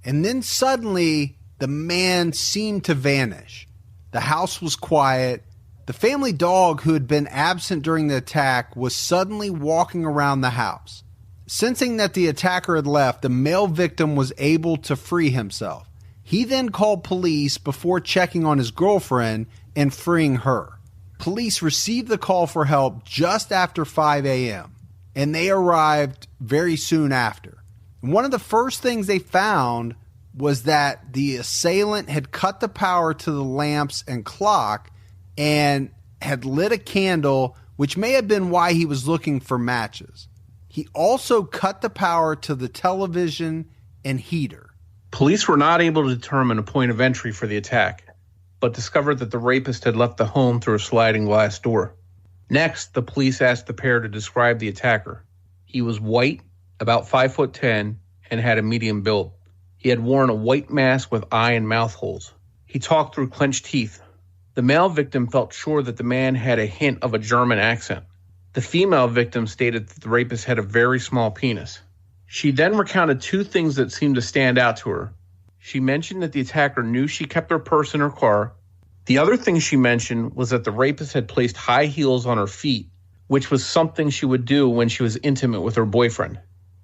And then suddenly, the man seemed to vanish. The house was quiet. The family dog who had been absent during the attack was suddenly walking around the house. Sensing that the attacker had left, the male victim was able to free himself. He then called police before checking on his girlfriend and freeing her. Police received the call for help just after 5 a.m. and they arrived very soon after. And one of the first things they found was that the assailant had cut the power to the lamps and clock and had lit a candle, which may have been why he was looking for matches. He also cut the power to the television and heater. Police were not able to determine a point of entry for the attack, but discovered that the rapist had left the home through a sliding glass door. Next, the police asked the pair to describe the attacker. He was white, about 5'10", and had a medium build. He had worn a white mask with eye and mouth holes. He talked through clenched teeth. The male victim felt sure that the man had a hint of a German accent. The female victim stated that the rapist had a very small penis. She then recounted two things that seemed to stand out to her. She mentioned that the attacker knew she kept her purse in her car. The other thing she mentioned was that the rapist had placed high heels on her feet, which was something she would do when she was intimate with her boyfriend.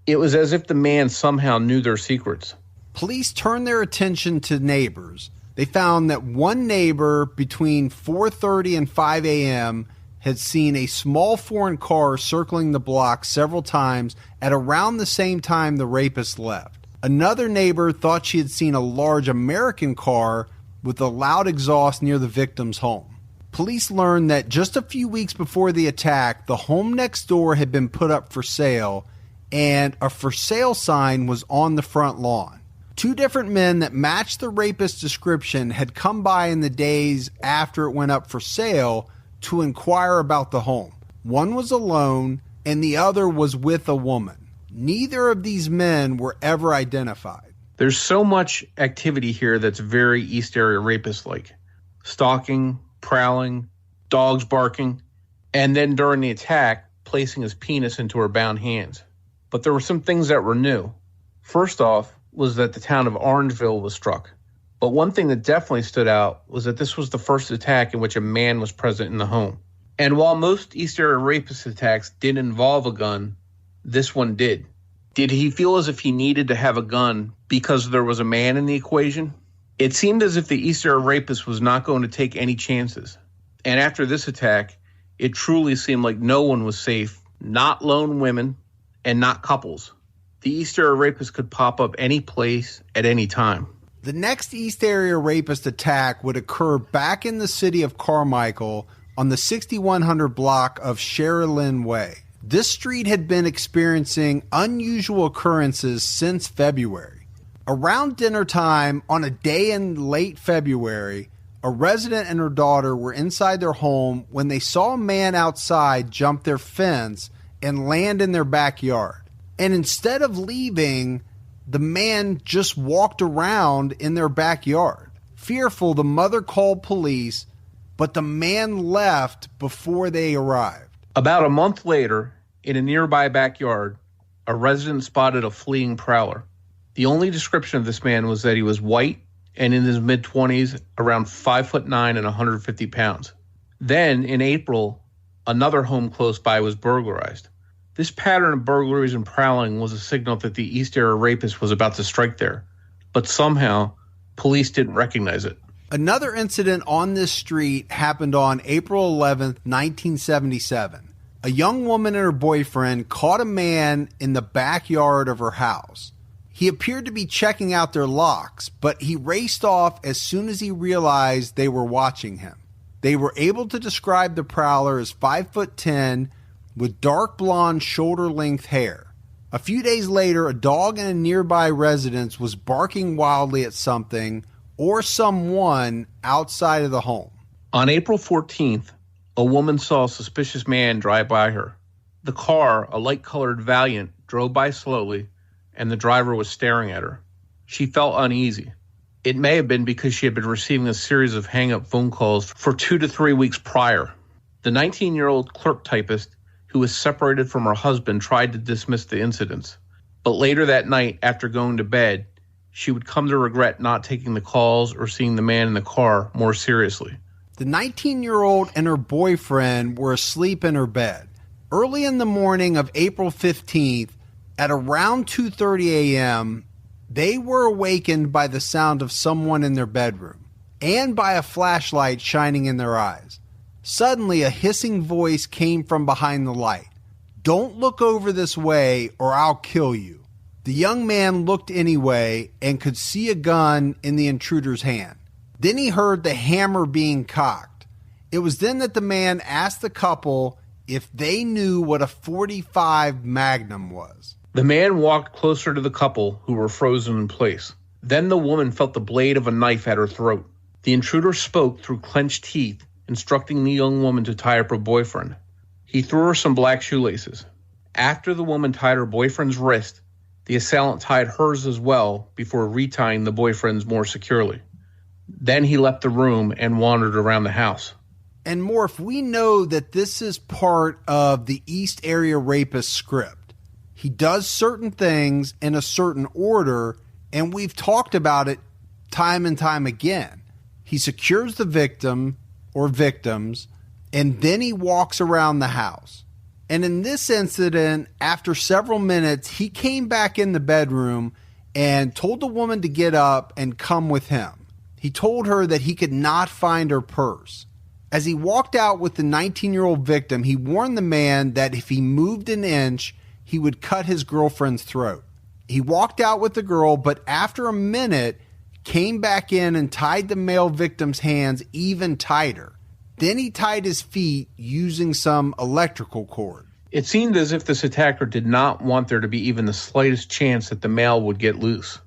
It was as if the man somehow knew their secrets. Police turned their attention to neighbors. They found that one neighbor between 4:30 and 5 a.m. had seen a small foreign car circling the block several times at around the same time the rapist left. Another neighbor thought she had seen a large American car with a loud exhaust near the victim's home. Police learned that just a few weeks before the attack, the home next door had been put up for sale, and a for sale sign was on the front lawn. Two different men that matched the rapist's description had come by in the days after it went up for sale to inquire about the home. One was alone, and the other was with a woman. Neither of these men were ever identified. There's so much activity here that's very East Area Rapist-like. Stalking, prowling, dogs barking, and then during the attack, placing his penis into her bound hands. But there were some things that were new. First off was that the town of Orangeville was struck. But one thing that definitely stood out was that this was the first attack in which a man was present in the home. And while most East Area Rapist attacks did involve a gun, this one did. Did he feel as if he needed to have a gun because there was a man in the equation? It seemed as if the East Area Rapist was not going to take any chances. And after this attack, it truly seemed like no one was safe, not lone women and not couples. The East Area Rapist could pop up any place at any time. The next East Area Rapist attack would occur back in the city of Carmichael on the 6100 block of Sherilyn Way. This street had been experiencing unusual occurrences since February. Around dinner time on a day in late February, a resident and her daughter were inside their home when they saw a man outside jump their fence and land in their backyard. And instead of leaving, the man just walked around in their backyard. Fearful, the mother called police, but the man left before they arrived. About a month later, in a nearby backyard, a resident spotted a fleeing prowler. The only description of this man was that he was white and in his mid-20s, around 5'9" and 150 pounds. Then, in April, another home close by was burglarized. This pattern of burglaries and prowling was a signal that the East Area Rapist was about to strike there, but somehow, police didn't recognize it. Another incident on this street happened on April 11th, 1977. A young woman and her boyfriend caught a man in the backyard of her house. He appeared to be checking out their locks, but he raced off as soon as he realized they were watching him. They were able to describe the prowler as 5'10", with dark blonde shoulder-length hair. A few days later, a dog in a nearby residence was barking wildly at something or someone outside of the home. On April 14th, a woman saw a suspicious man drive by her. The car, a light-colored Valiant, drove by slowly, and the driver was staring at her. She felt uneasy. It may have been because she had been receiving a series of hang-up phone calls for 2 to 3 weeks prior. The 19-year-old clerk typist, who was separated from her husband, tried to dismiss the incidents. But later that night, after going to bed, she would come to regret not taking the calls or seeing the man in the car more seriously. The 19-year-old and her boyfriend were asleep in her bed. Early in the morning of April 15th, at around 2:30 a.m., they were awakened by the sound of someone in their bedroom and by a flashlight shining in their eyes. Suddenly, a hissing voice came from behind the light. "Don't look over this way or I'll kill you." The young man looked anyway and could see a gun in the intruder's hand. Then he heard the hammer being cocked. It was then that the man asked the couple if they knew what a .45 Magnum was. The man walked closer to the couple, who were frozen in place. Then the woman felt the blade of a knife at her throat. The intruder spoke through clenched teeth, instructing the young woman to tie up her boyfriend. He threw her some black shoelaces. After the woman tied her boyfriend's wrist, the assailant tied hers as well before retying the boyfriend's more securely. Then he left the room and wandered around the house. And Morph, we know that this is part of the East Area Rapist script. He does certain things in a certain order, and we've talked about it time and time again. He secures the victim or victims, and then he walks around the house. And in this incident, after several minutes, he came back in the bedroom and told the woman to get up and come with him. He told her that he could not find her purse. As he walked out with the 19-year-old victim, he warned the man that if he moved an inch, he would cut his girlfriend's throat. He walked out with the girl, but after a minute, came back in and tied the male victim's hands even tighter. Then he tied his feet using some electrical cord. It seemed as if this attacker did not want there to be even the slightest chance that the male would get loose.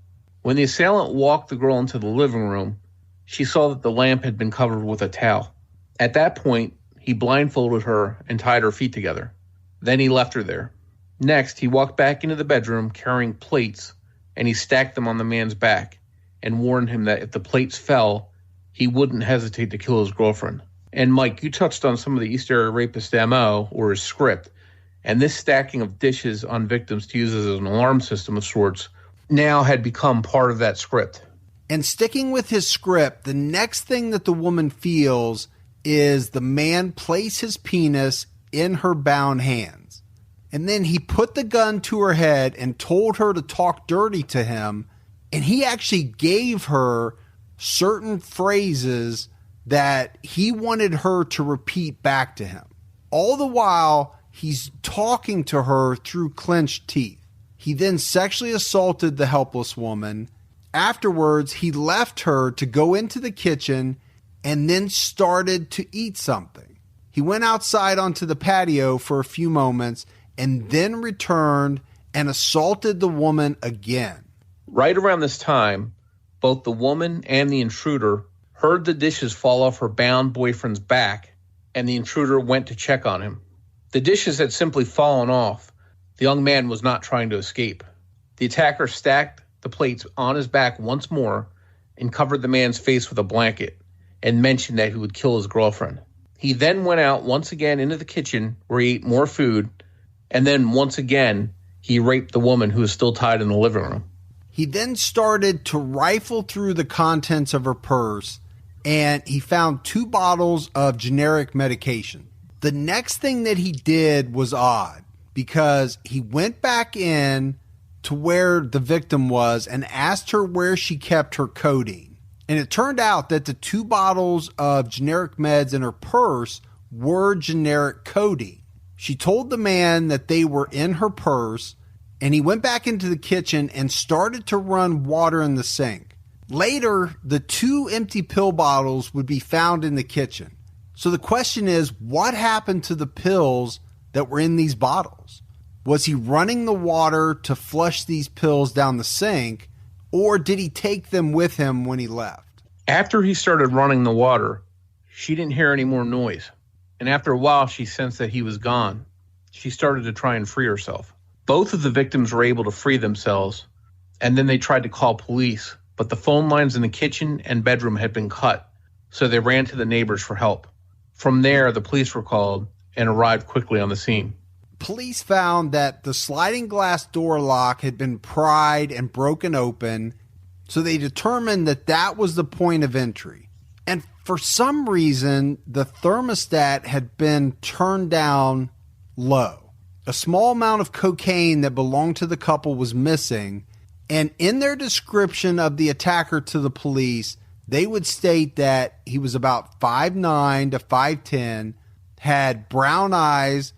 When the assailant walked the girl into the living room, she saw that the lamp had been covered with a towel. At that point, he blindfolded her and tied her feet together. Then he left her there. Next, he walked back into the bedroom carrying plates, and he stacked them on the man's back and warned him that if the plates fell, he wouldn't hesitate to kill his girlfriend. And Mike, you touched on some of the East Area Rapist MO, or his script, and this stacking of dishes on victims to use as an alarm system of sorts now had become part of that script. And sticking with his script, the next thing that the woman feels is the man place his penis in her bound hands. And then he put the gun to her head and told her to talk dirty to him. And he actually gave her certain phrases that he wanted her to repeat back to him. All the while, he's talking to her through clenched teeth. He then sexually assaulted the helpless woman. Afterwards, he left her to go into the kitchen and then started to eat something. He went outside onto the patio for a few moments and then returned and assaulted the woman again. Right around this time, both the woman and the intruder heard the dishes fall off her bound boyfriend's back, and the intruder went to check on him. The dishes had simply fallen off. The young man was not trying to escape. The attacker stacked the plates on his back once more and covered the man's face with a blanket and mentioned that he would kill his girlfriend. He then went out once again into the kitchen where he ate more food, and then once again he raped the woman who was still tied in the living room. He then started to rifle through the contents of her purse, and he found 2 bottles of generic medication. The next thing that he did was odd, because he went back in to where the victim was and asked her where she kept her codeine. And it turned out that the 2 bottles of generic meds in her purse were generic codeine. She told the man that they were in her purse, and he went back into the kitchen and started to run water in the sink. Later, the 2 empty pill bottles would be found in the kitchen. So the question is, what happened to the pills that were in these bottles? Was he running the water to flush these pills down the sink, or did he take them with him when he left? After he started running the water, she didn't hear any more noise. And after a while, she sensed that he was gone. She started to try and free herself. Both of the victims were able to free themselves, and then they tried to call police, but the phone lines in the kitchen and bedroom had been cut, so they ran to the neighbors for help. From there, the police were called and arrived quickly on the scene. Police found that the sliding glass door lock had been pried and broken open, so they determined that that was the point of entry. And for some reason, the thermostat had been turned down low. A small amount of cocaine that belonged to the couple was missing, and in their description of the attacker to the police, they would state that he was about 5'9" to 5'10", had brown eyes,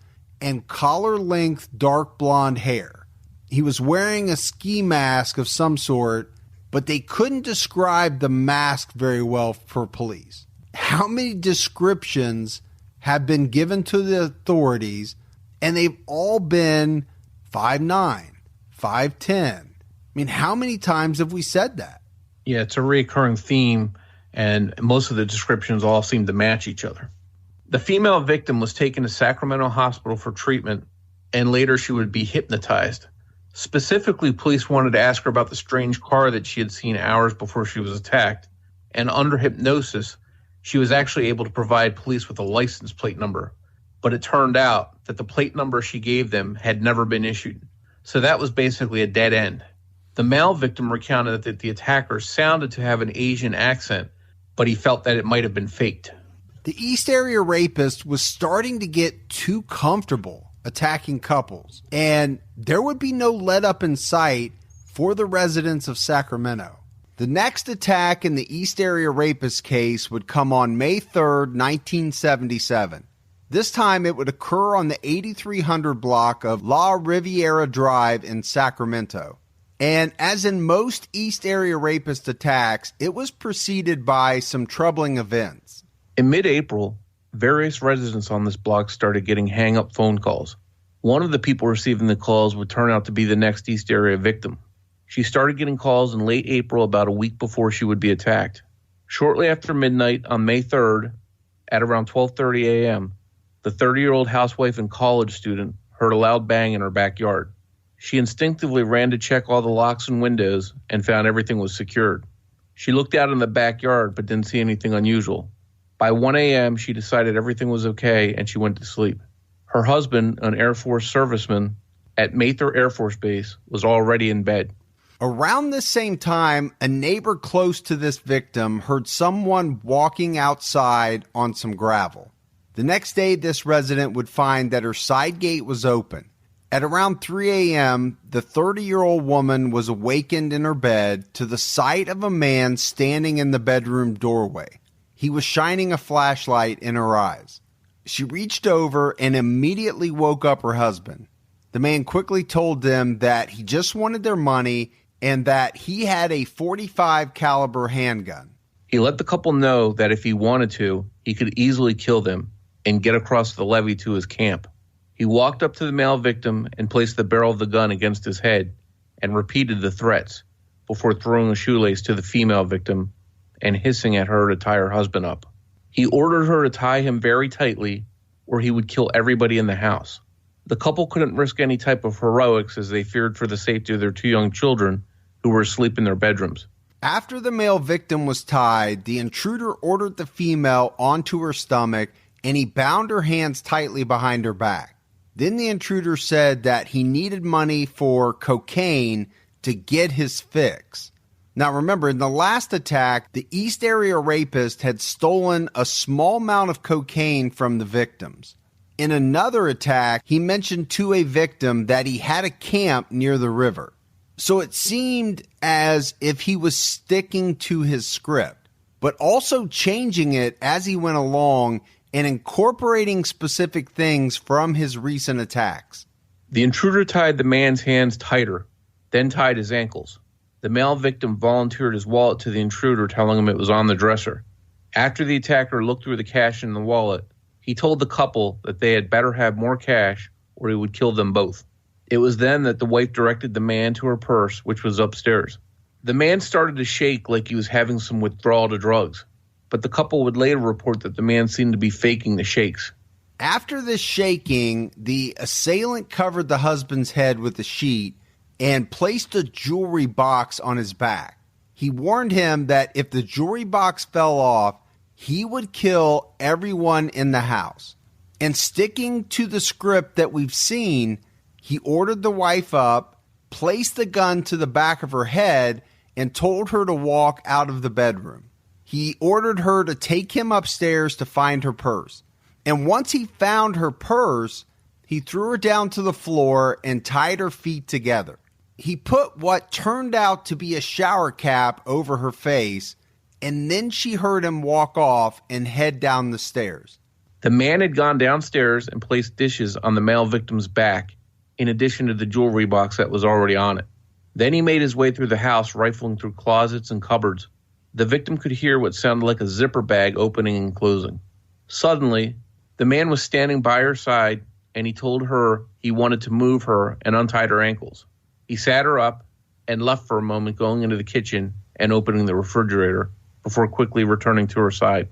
and collar-length dark blonde hair. He was wearing a ski mask of some sort, but they couldn't describe the mask very well for police. How many descriptions have been given to the authorities, and they've all been 5'9", 5'10". I mean, how many times have we said that? Yeah, it's a recurring theme, and most of the descriptions all seem to match each other. The female victim was taken to Sacramento Hospital for treatment, and later she would be hypnotized. Specifically, police wanted to ask her about the strange car that she had seen hours before she was attacked, and under hypnosis, she was actually able to provide police with a license plate number. But it turned out that the plate number she gave them had never been issued. So that was basically a dead end. The male victim recounted that the attacker sounded to have an Asian accent, but he felt that it might have been faked. The East Area Rapist was starting to get too comfortable attacking couples, and there would be no let up in sight for the residents of Sacramento. The next attack in the East Area Rapist case would come on May 3rd, 1977. This time it would occur on the 8300 block of La Riviera Drive in Sacramento. And as in most East Area Rapist attacks, it was preceded by some troubling events. In mid-April, various residents on this block started getting hang-up phone calls. One of the people receiving the calls would turn out to be the next East Area victim. She started getting calls in late April, about a week before she would be attacked. Shortly after midnight on May 3rd, at around 12:30 a.m., the 30-year-old housewife and college student heard a loud bang in her backyard. She instinctively ran to check all the locks and windows and found everything was secured. She looked out in the backyard but didn't see anything unusual. By 1 a.m., she decided everything was okay and she went to sleep. Her husband, an Air Force serviceman at Mather Air Force Base, was already in bed. Around the same time, a neighbor close to this victim heard someone walking outside on some gravel. The next day, this resident would find that her side gate was open. At around 3 a.m., the 30-year-old woman was awakened in her bed to the sight of a man standing in the bedroom doorway. He was shining a flashlight in her eyes. She reached over and immediately woke up her husband. The man quickly told them that he just wanted their money and that he had a .45 caliber handgun. He let the couple know that if he wanted to, he could easily kill them and get across the levee to his camp. He walked up to the male victim and placed the barrel of the gun against his head and repeated the threats before throwing a shoelace to the female victim and hissing at her to tie her husband up. He ordered her to tie him very tightly or he would kill everybody in the house. The couple couldn't risk any type of heroics as they feared for the safety of their two young children who were asleep in their bedrooms. After the male victim was tied, the intruder ordered the female onto her stomach and he bound her hands tightly behind her back. Then the intruder said that he needed money for cocaine to get his fix. Now remember, in the last attack, the East Area Rapist had stolen a small amount of cocaine from the victims. In another attack, he mentioned to a victim that he had a camp near the river. So it seemed as if he was sticking to his script, but also changing it as he went along and incorporating specific things from his recent attacks. The intruder tied the man's hands tighter, then tied his ankles. The male victim volunteered his wallet to the intruder, telling him it was on the dresser. After the attacker looked through the cash in the wallet, he told the couple that they had better have more cash or he would kill them both. It was then that the wife directed the man to her purse, which was upstairs. The man started to shake like he was having some withdrawal to drugs, but the couple would later report that the man seemed to be faking the shakes. After this shaking, the assailant covered the husband's head with a sheet and placed a jewelry box on his back. He warned him that if the jewelry box fell off, he would kill everyone in the house. And sticking to the script that we've seen, he ordered the wife up, placed the gun to the back of her head, and told her to walk out of the bedroom. He ordered her to take him upstairs to find her purse. And once he found her purse, he threw her down to the floor and tied her feet together. He put what turned out to be a shower cap over her face, and then she heard him walk off and head down the stairs. The man had gone downstairs and placed dishes on the male victim's back, in addition to the jewelry box that was already on it. Then he made his way through the house, rifling through closets and cupboards. The victim could hear what sounded like a zipper bag opening and closing. Suddenly, the man was standing by her side, and he told her he wanted to move her and untied her ankles. He sat her up and left for a moment, going into the kitchen and opening the refrigerator before quickly returning to her side.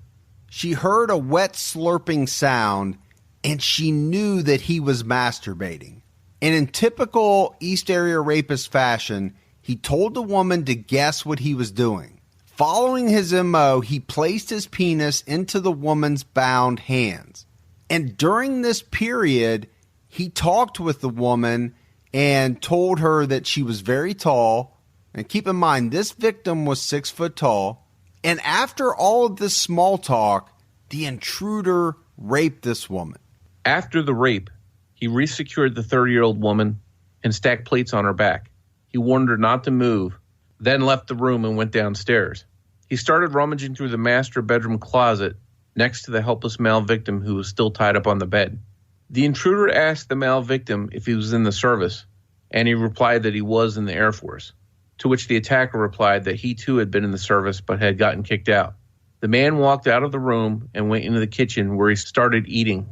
She heard a wet slurping sound, and she knew that he was masturbating. And in typical East Area Rapist fashion, he told the woman to guess what he was doing. Following his MO, he placed his penis into the woman's bound hands. And during this period, he talked with the woman and told her that she was very tall. And keep in mind, this victim was 6 foot tall. And after all of this small talk, the intruder raped this woman. After the rape, he resecured the 30-year-old woman and stacked plates on her back. He warned her not to move, then left the room and went downstairs. He started rummaging through the master bedroom closet next to the helpless male victim who was still tied up on the bed. The intruder asked the male victim if he was in the service, and he replied that he was in the Air Force, to which the attacker replied that he too had been in the service but had gotten kicked out. The man walked out of the room and went into the kitchen where he started eating.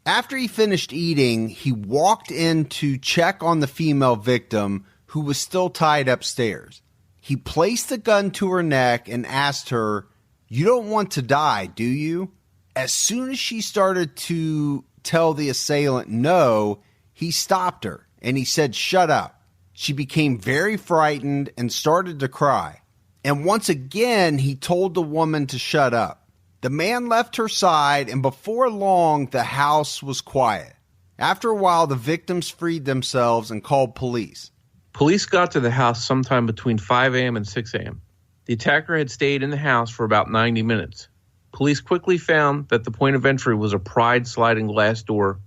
After he finished eating, he walked in to check on the female victim who was still tied upstairs. He placed the gun to her neck and asked her, "You don't want to die, do you?" As soon as she started to tell the assailant no, he stopped her and he said, "Shut up." She became very frightened and started to cry. And once again, he told the woman to shut up. The man left her side, and before long, the house was quiet. After a while, the victims freed themselves and called police. Police got to the house sometime between 5 a.m. and 6 a.m. The attacker had stayed in the house for about 90 minutes. Police quickly found that the point of entry was a Pride sliding glass door,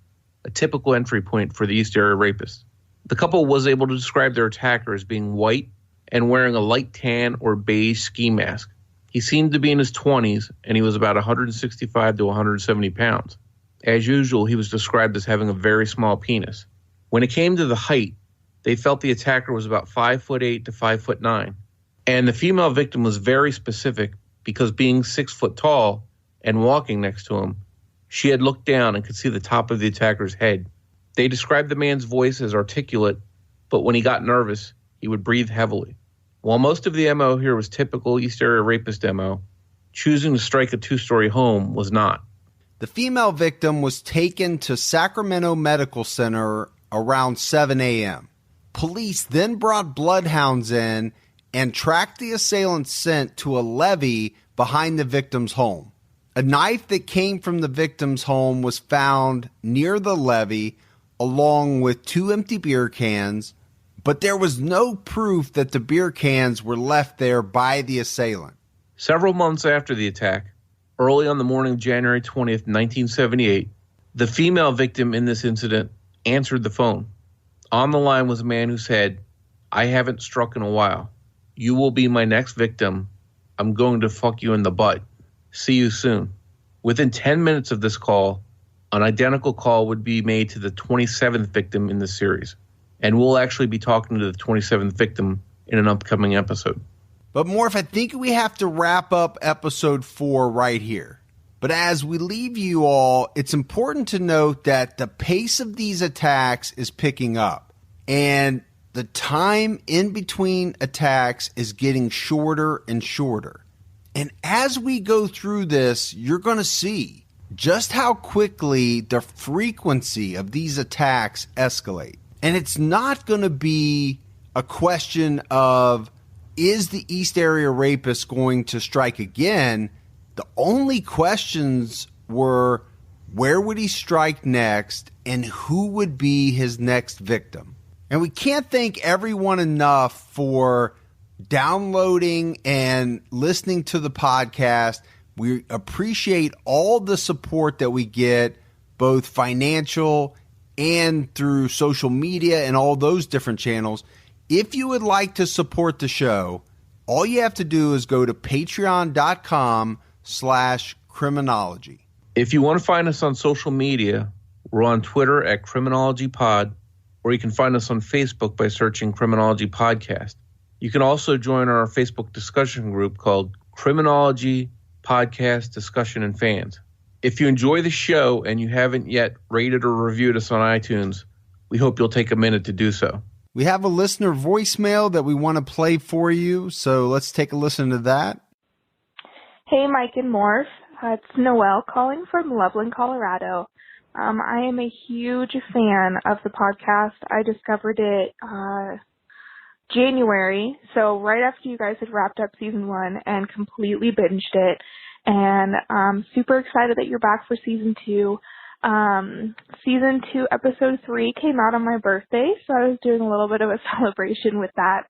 a typical entry point for the East Area Rapist. The couple was able to describe their attacker as being white and wearing a light tan or beige ski mask. He seemed to be in his 20s, and he was about 165 to 170 pounds. As usual, he was described as having a very small penis. When it came to the height, they felt the attacker was about 5'8" to 5'9". And the female victim was very specific because being 6 foot tall and walking next to him, she had looked down and could see the top of the attacker's head. They described the man's voice as articulate, but when he got nervous, he would breathe heavily. While most of the MO here was typical East Area Rapist MO, choosing to strike a 2-story home was not. The female victim was taken to Sacramento Medical Center around 7 a.m. Police then brought bloodhounds in and tracked the assailant's scent to a levee behind the victim's home. A knife that came from the victim's home was found near the levee, along with 2 empty beer cans, but there was no proof that the beer cans were left there by the assailant. Several months after the attack, early on the morning of January 20th, 1978, the female victim in this incident answered the phone. On the line was a man who said, "I haven't struck in a while. You will be my next victim. I'm going to fuck you in the butt. See you soon." Within 10 minutes of this call, an identical call would be made to the 27th victim in this series. And we'll actually be talking to the 27th victim in an upcoming episode. But Morph, I think we have to wrap up episode 4 right here. But as we leave you all, it's important to note that the pace of these attacks is picking up. And the time in between attacks is getting shorter and shorter. And as we go through this, you're going to see just how quickly the frequency of these attacks escalate. And it's not going to be a question of, is the East Area Rapist going to strike again? The only questions were, where would he strike next and who would be his next victim? And we can't thank everyone enough for downloading and listening to the podcast. We appreciate all the support that we get, both financial and through social media and all those different channels. If you would like to support the show, all you have to do is go to patreon.com/criminology. If you want to find us on social media, we're on Twitter at Criminology Pod, or you can find us on Facebook by searching Criminology Podcast. You can also join our Facebook discussion group called Criminology Podcast Discussion and Fans. If you enjoy the show and you haven't yet rated or reviewed us on iTunes, we hope you'll take a minute to do so. We have a listener voicemail that we want to play for you, so let's take a listen to that. Hey, Mike and Morph. It's Noelle calling from Loveland, Colorado. I am a huge fan of the podcast. I discovered it January, so right after you guys had wrapped up season 1 and completely binged it. And I'm super excited that you're back for season 2. Season 2, episode 3 came out on my birthday, so I was doing a little bit of a celebration with that.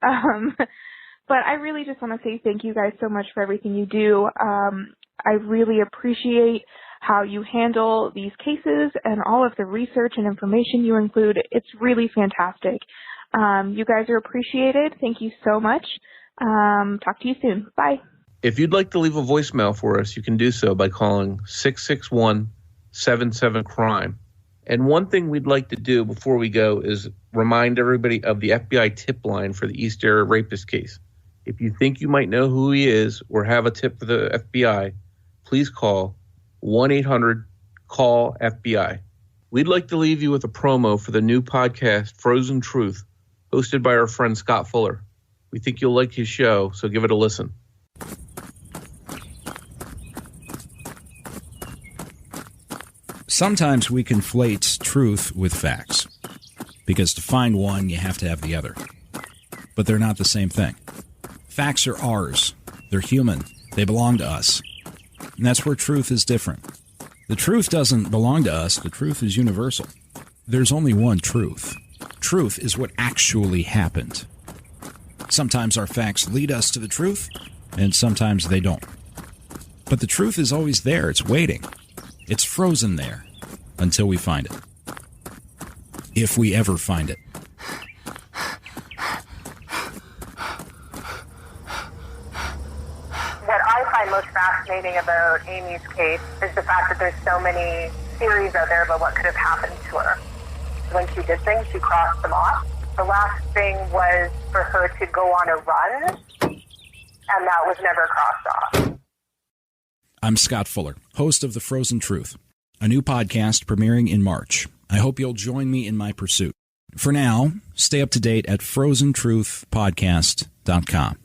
But I really just want to say thank you guys so much for everything you do. I really appreciate how you handle these cases and all of the research and information you include. It's really fantastic. You guys are appreciated. Thank you so much. Talk to you soon. Bye. If you'd like to leave a voicemail for us, you can do so by calling 661-77-CRIME. And one thing we'd like to do before we go is remind everybody of the FBI tip line for the East Area Rapist case. If you think you might know who he is or have a tip for the FBI, please call 1-800-CALL-FBI. We'd like to leave you with a promo for the new podcast, Frozen Truth, hosted by our friend Scott Fuller. We think you'll like his show, so give it a listen. Sometimes we conflate truth with facts, because to find one, you have to have the other. But they're not the same thing. Facts are ours. They're human. They belong to us. And that's where truth is different. The truth doesn't belong to us. The truth is universal. There's only one truth. Truth is what actually happened. Sometimes our facts lead us to the truth, and sometimes they don't. But the truth is always there. It's waiting. It's frozen there until we find it. If we ever find it. What I find most fascinating about Amy's case is the fact that there's so many theories out there about what could have happened to her. When she did things, she crossed them off. The last thing was for her to go on a run, and that was never crossed off. I'm Scott Fuller, host of The Frozen Truth, a new podcast premiering in March. I hope you'll join me in my pursuit. For now, stay up to date at frozentruthpodcast.com.